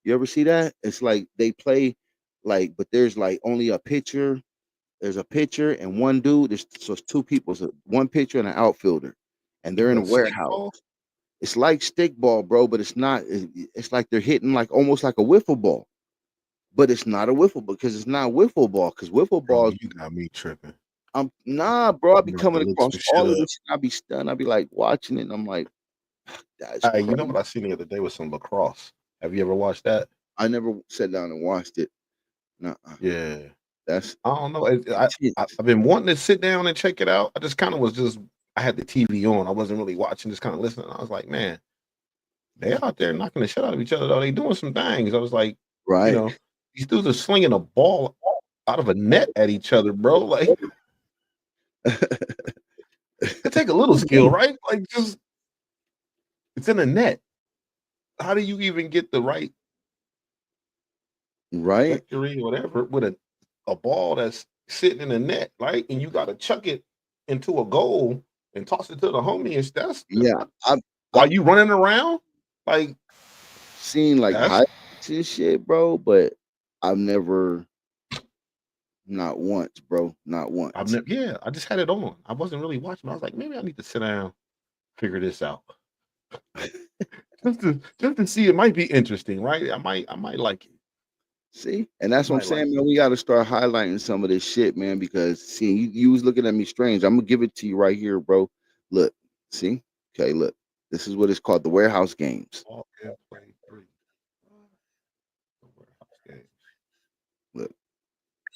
S1: You ever see that? It's like they play like, but there's like only a pitcher. There's a pitcher and one dude. So it's two people. So one pitcher and an outfielder, and they're in a
S3: What,
S1: warehouse.
S3: stickball?
S1: It's like stickball, bro, but it's not. It's like they're hitting like almost like a wiffle ball, but it's not a wiffle because it's not wiffle ball. Because wiffle
S3: Bro,
S1: balls,
S3: you got me tripping.
S1: nah, bro. I
S3: I'm
S1: be
S3: gonna have to
S1: coming
S3: look
S1: across
S3: some shit
S1: all of
S3: up.
S1: this. Shit. I be stunned. I be like watching it, and I'm like, that's
S3: Hey, you know
S1: crazy.
S3: what I seen the other day was some lacrosse. Have you ever watched that?
S1: I never sat down and watched it. No,
S3: Yeah.
S1: that's
S3: I don't know.
S1: intense.
S3: I've been wanting to sit down and check it out. I just kind of was just, I had the TV on. I wasn't really watching, just kind of listening. I was like, man, they out there knocking the shit out of each other, though. They doing some things. I was like, you
S1: Right.
S3: know, these dudes are slinging a ball out of a net at each other, bro. Like, it take a little skill, right? Like, just, it's in a net. How do you even get the right
S1: Right.
S3: trajectory or whatever with a ball that's sitting in a net, right? And you got to chuck it into a goal and toss it to the homie. And that's
S1: Yeah.
S3: not,
S1: I've
S3: while you running around, like
S1: seen like
S3: that's
S1: highlights and shit, bro, but I've never, not once, bro, not
S3: I've
S1: once.
S3: never, yeah, I just had it on. I wasn't really watching. I was like, maybe I need to sit down, figure this out. just to see, it might be interesting, right? I might like it.
S1: See, and that's what I'm
S3: Might like
S1: saying,
S3: it.
S1: man. We got to start highlighting some of this shit, man. Because see, you was looking at me strange. I'm gonna give it to you right here, bro. Look, see, okay, look. This is what it's called, the warehouse games.
S3: All airplane 3. The warehouse games.
S1: Look,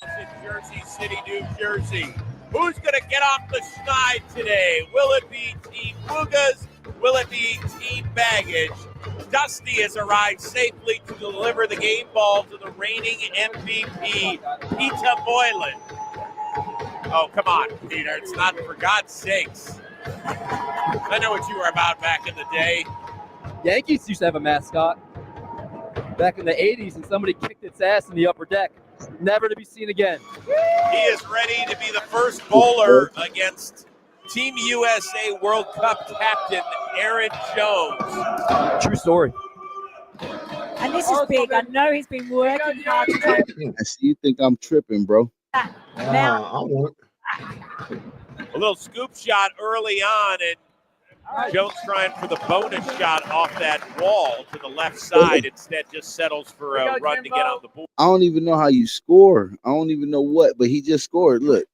S6: In Jersey City, New Jersey. Who's going to get off the schneid today? Will it be Team Boogas? Will it be Team Baggage? Dusty has arrived safely to deliver the game ball to the reigning MVP, Peter Boylan. Oh, come on, Peter. It's not for God's sakes. I know what you were about back in the day.
S10: Yankees used to have a mascot back in the 80s, and somebody kicked its ass in the upper deck. Never to be seen again.
S6: He is ready to be the first bowler against Team USA World Cup captain Aaron Jones.
S10: True story.
S11: And this is big. I know he's been working hard to try
S1: I see you think I'm tripping, bro.
S11: that. Now,
S3: I want
S6: A little scoop shot early on, and Jones trying for the bonus shot off that wall to the left side. Instead, just settles for a run to get on the board.
S1: I don't even know how you score. I don't even know what, but he just scored. Look,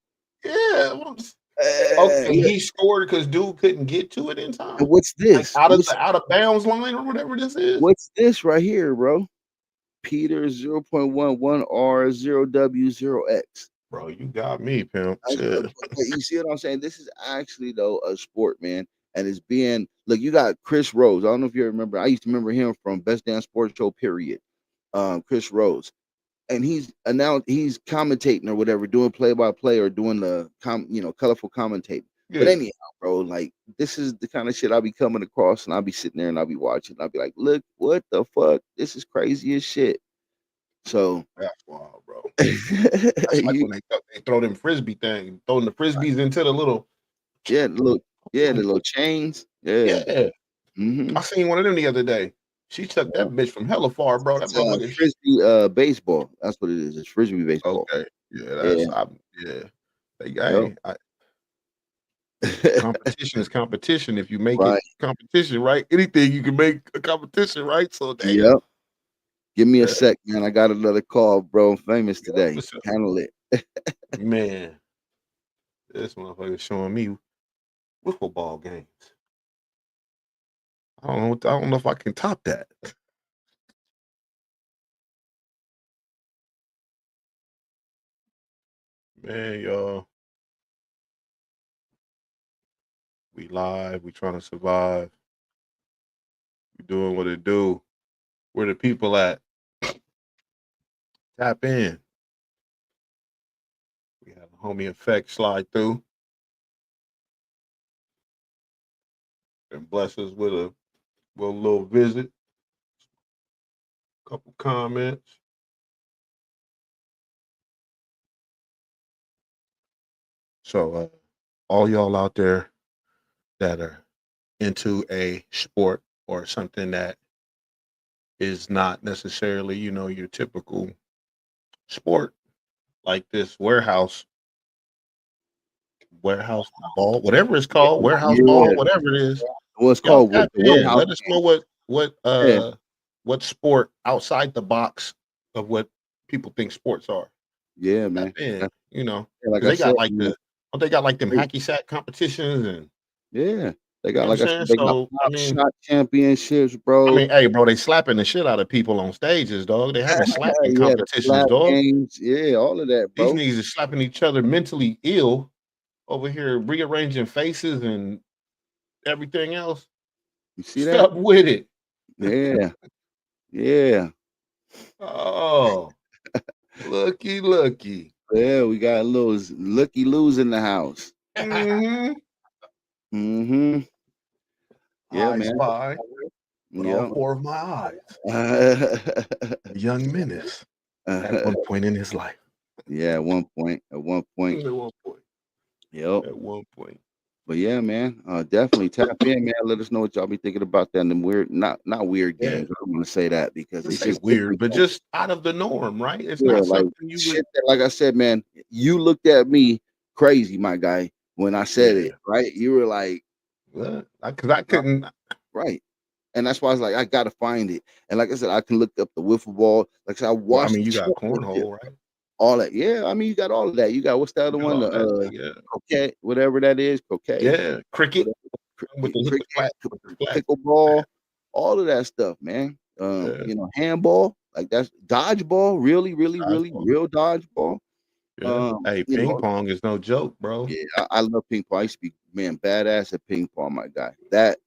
S3: yeah. Okay,
S1: Look,
S3: he scored because dude couldn't get to it in time.
S1: and what's
S3: Like
S1: this?
S3: out of bounds line or whatever this is.
S1: What's this right here, bro? Peter 0.11 R 0W0X.
S3: Bro, you got me, pimp.
S1: But you see what I'm saying? This is actually though a sport, man, and it's being look. You got Chris Rose. I don't know if you remember. I used to remember him from Best Damn Sports Show. Period. Chris Rose, and he's commentating or whatever, doing play by play or doing the colorful commentating. But
S3: Yeah.
S1: anyhow, bro, like this is the kind of shit I'll be coming across, and I'll be sitting there and I'll be watching. I'll be like, look, what the fuck? This is crazy as shit. So
S3: That's wild, bro. That's like when they throw them frisbee thing, throwing the frisbees into the little
S1: the little chains. Yeah.
S3: Yeah.
S1: Mm-hmm.
S3: I seen one of them the other day. She took that bitch from hella far, bro. That
S1: It's
S3: motherfucker.
S1: frisbee baseball. That's what it is. It's frisbee baseball.
S3: Okay. Yeah, that's competition is competition. If you make
S1: Right.
S3: it competition, right? Anything you can make a competition, right? So damn.
S1: Yep. Give me a sec, man. I got another call, bro. I'm famous today.
S3: What's up?
S1: Handle it.
S3: Man, this motherfucker showing me wiffle ball games. I don't know if I can top that. Man, y'all. We live. We trying to survive. We doing what it do. Where the people at? Tap in. We have a homie effect slide through. And bless us with a little visit. Couple comments. So all y'all out there that are into a sport or something that is not necessarily, your typical sport, like this warehouse ball, whatever it's called, warehouse ball, whatever it is.
S1: What's
S3: Y'all
S1: called
S3: tap
S1: the
S3: in.
S1: warehouse
S3: Let us know what sport outside the box of what people think sports are.
S1: Yeah, man.
S3: Tap in,
S1: like
S3: 'cause
S1: I
S3: they
S1: said,
S3: got like they got like them hacky sack competitions and
S1: yeah, they
S3: you
S1: got
S3: know
S1: like
S3: what
S1: I
S3: I'm
S1: said,
S3: saying?
S1: they got
S3: So
S1: pop shot championships, bro.
S3: hey, bro, they slapping the shit out of people on stages, dog. They having slapping
S1: Yeah, the
S3: competitions,
S1: slap
S3: dog.
S1: games, yeah, all of that,
S3: These
S1: bro.
S3: niggas are slapping each other mentally ill over here, rearranging faces and everything else.
S1: You see
S3: Stop
S1: that?
S3: with it.
S1: Yeah, yeah.
S3: Oh, looky.
S1: Yeah, we got a little looky loos in the house.
S3: Mm-hmm.
S1: Mm-hmm. Yeah,
S3: I
S1: man.
S3: spy with all
S1: Yeah.
S3: four of my eyes. A young menace at one point in his life.
S1: Yeah, at one point.
S3: At one point.
S1: Yep.
S3: At one point.
S1: But yeah, man, definitely tap in, man. Let us know what y'all be thinking about that. And them weird, not weird
S3: Yeah.
S1: games. I don't want to say that because it's
S3: It's
S1: just
S3: weird,
S1: different
S3: but
S1: games.
S3: just out of the norm, right? It's
S1: Yeah,
S3: not
S1: like
S3: something you
S1: shit
S3: would.
S1: that, like I said, man, you looked at me crazy, my guy, when I said it, right? You were like,
S3: What? Because I couldn't.
S1: right. And that's why I was like, I gotta find it. And like I said, I can look up the wiffle ball. Like I said, I
S3: Well, I
S1: watched
S3: mean,
S1: the
S3: you got
S1: championship,
S3: cornhole, right?
S1: all that. Yeah, I mean, you got all of that. You got what's the other
S3: You got
S1: one?
S3: all that.
S1: The
S3: Yeah.
S1: croquet, whatever that is, croquet,
S3: Yeah. Cricket with the
S1: cricket,
S3: flat. With the flat.
S1: pickleball, all of that stuff, man.
S3: Yeah.
S1: Handball, like that's dodgeball, really,
S3: Dodgeball.
S1: real dodgeball.
S3: Yeah. Hey, ping pong is no joke, bro.
S1: Yeah, I love ping pong. I used to be badass at ping pong, my guy. That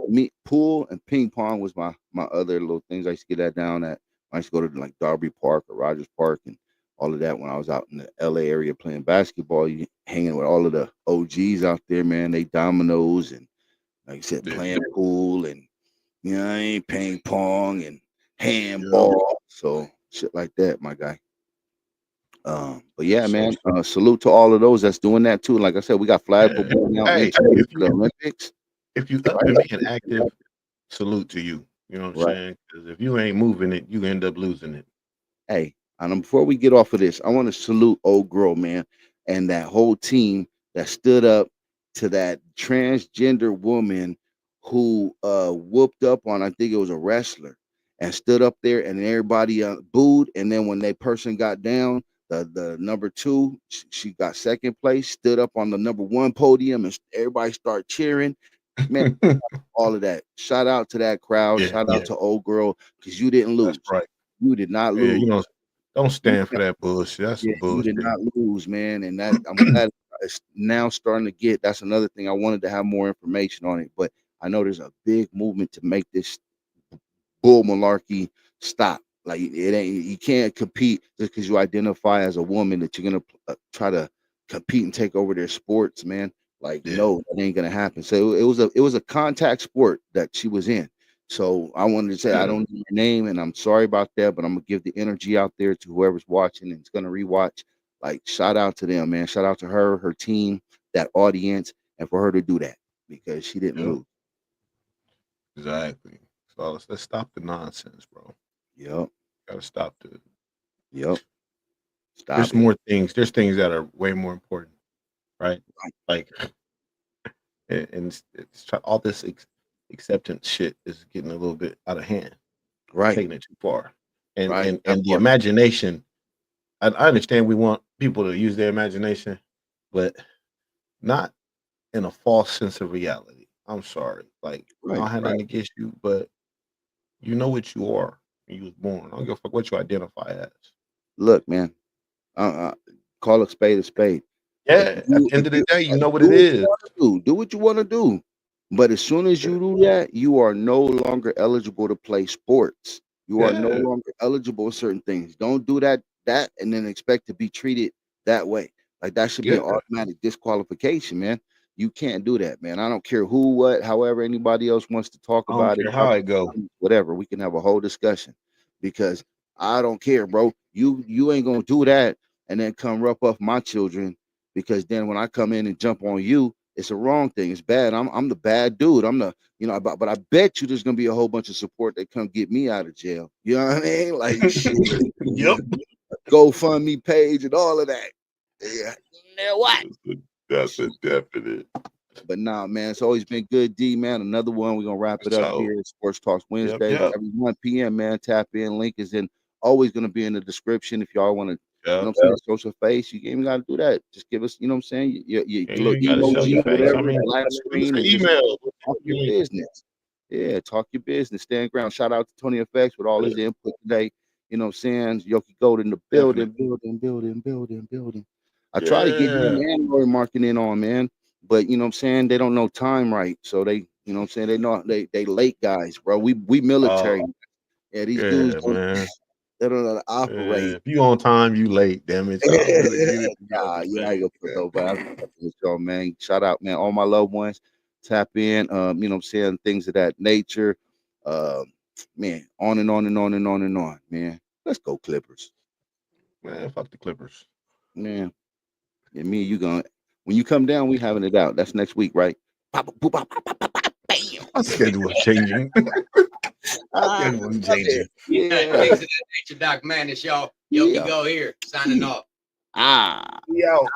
S1: me pool and ping pong was my other little things. I used to get that down at. I used to go to like Darby Park or Rogers Park and all of that when I was out in the LA area playing basketball. You hanging with all of the OGs out there, man. They dominoes and like I said, playing pool and ping pong and handball. So shit like that, my guy. But yeah, man, salute to all of those that's doing that too. Like I said, we got flag football now entering the Olympics.
S3: If you up and being active, salute to you. You know what I'm saying? Because if you ain't moving it, you end up losing it.
S1: Hey, and before we get off of this, I want to salute old girl, man, and that whole team that stood up to that transgender woman who whooped up on, I think it was a wrestler, and stood up there and everybody booed. And then when that person got down, the number 2, she got second place, stood up on the number 1 podium, and everybody started cheering. Man, all of that. Shout out to that crowd.
S3: Yeah,
S1: Shout
S3: yeah,
S1: out to old girl, because you didn't lose.
S3: that's right.
S1: You did not
S3: Yeah, you
S1: lose.
S3: don't stand for that bullshit. That's
S1: Yeah,
S3: some
S1: you did
S3: bullshit.
S1: not lose, man. And that I'm glad it's now starting to get. That's another thing I wanted to have more information on it, but I know there's a big movement to make this bull malarkey stop. Like it ain't, you can't compete just because you identify as a woman that you're gonna try to compete and take over their sports, man. Like
S3: Yeah.
S1: no, that ain't gonna happen. So it was a contact sport that she was in. So I wanted to say I don't know her name, and I'm sorry about that, but I'm gonna give the energy out there to whoever's watching and is gonna rewatch. Like shout out to them, man. Shout out to her, her team, that audience, and for her to do that because she didn't
S3: Yep.
S1: lose.
S3: Exactly. So let's stop the nonsense, bro.
S1: Yep.
S3: Gotta stop the.
S1: Yep. Stop
S3: There's
S1: it.
S3: more things. There's things that are way more important, right? Like, and all this acceptance shit is getting a little bit out of hand,
S1: Right.
S3: taking it too far, and
S1: Right.
S3: and
S1: That
S3: and the
S1: part.
S3: imagination. I understand we want people to use their imagination, but not in a false sense of reality. I'm sorry. Like, I
S1: Right.
S3: don't have
S1: Right.
S3: nothing against you, but you know what you are when you was born. I don't give a fuck what you identify as.
S1: Look, man. Call a spade a spade.
S3: Yeah, at the end of the day, you know what it is.
S1: Do what you want to do. But as soon as you do that, you are no longer eligible to play sports. You are no
S3: Yeah.
S1: longer eligible for certain things. Don't do that and then expect to be treated that way. Like that should be an
S3: Yeah.
S1: automatic disqualification, man. You can't do that, man. I don't care who, what, however anybody else wants to talk
S3: I don't
S1: about
S3: care
S1: it.
S3: how it go.
S1: Whatever. We can have a whole discussion because I don't care, bro. You ain't gonna do that and then come rough up my children because then when I come in and jump on you, it's a wrong thing. It's bad. I'm the bad dude. I'm the, but I bet you there's gonna be a whole bunch of support that come get me out of jail. You know what I mean? Like shit.
S3: Yep.
S1: GoFundMe page and all of that. Yeah. Now what?
S3: That's a definite.
S1: But nah, man, it's always been good, D, man. Another one. We're gonna wrap it up
S3: So,
S1: here at Sports Talks Wednesday.
S3: yep.
S1: Every 1 p.m., man. Tap in. Link is in always gonna be in the description if y'all want to,
S3: Yep.
S1: I'm saying, social face. You ain't even gotta do that. Just give us, you know what I'm saying? Your
S3: Yeah,
S1: little
S3: you gotta show your
S1: emoji,
S3: face.
S1: whatever,
S3: I mean,
S1: black
S3: send
S1: screen,
S3: us
S1: and
S3: an
S1: just
S3: email.
S1: talk your business. Yeah, talk your business. Stand ground. Shout out to Tony Effects with all his input today. You know what I'm saying? Yoki Gold in the building, building. I try to get him and Roy marketing on, man. But you know what I'm saying? They don't know time right. So they, you know what I'm saying? They know they late guys, bro. We military. Yeah, these dudes don't,
S3: man.
S1: they don't know how to operate.
S3: If you on time, you late. Damn it, y'all better get it
S1: Nah,
S3: together.
S1: yeah, I ain't gonna put nobody with y'all, man. Shout out, man. All my loved ones. Tap in, you know what I'm saying, things of that nature. Man, on and on and on and on and on, man. Let's go, Clippers.
S3: Man, fuck the Clippers.
S1: Man. And me and you gonna when you come down, we having it out. That's next week, right? Bam.
S3: My schedule is changing. My schedule is changing.
S1: Yeah.
S12: Things of that nature, Doc Man, it's y'all. Yoki Go here, signing off.
S1: Ah.
S3: We out.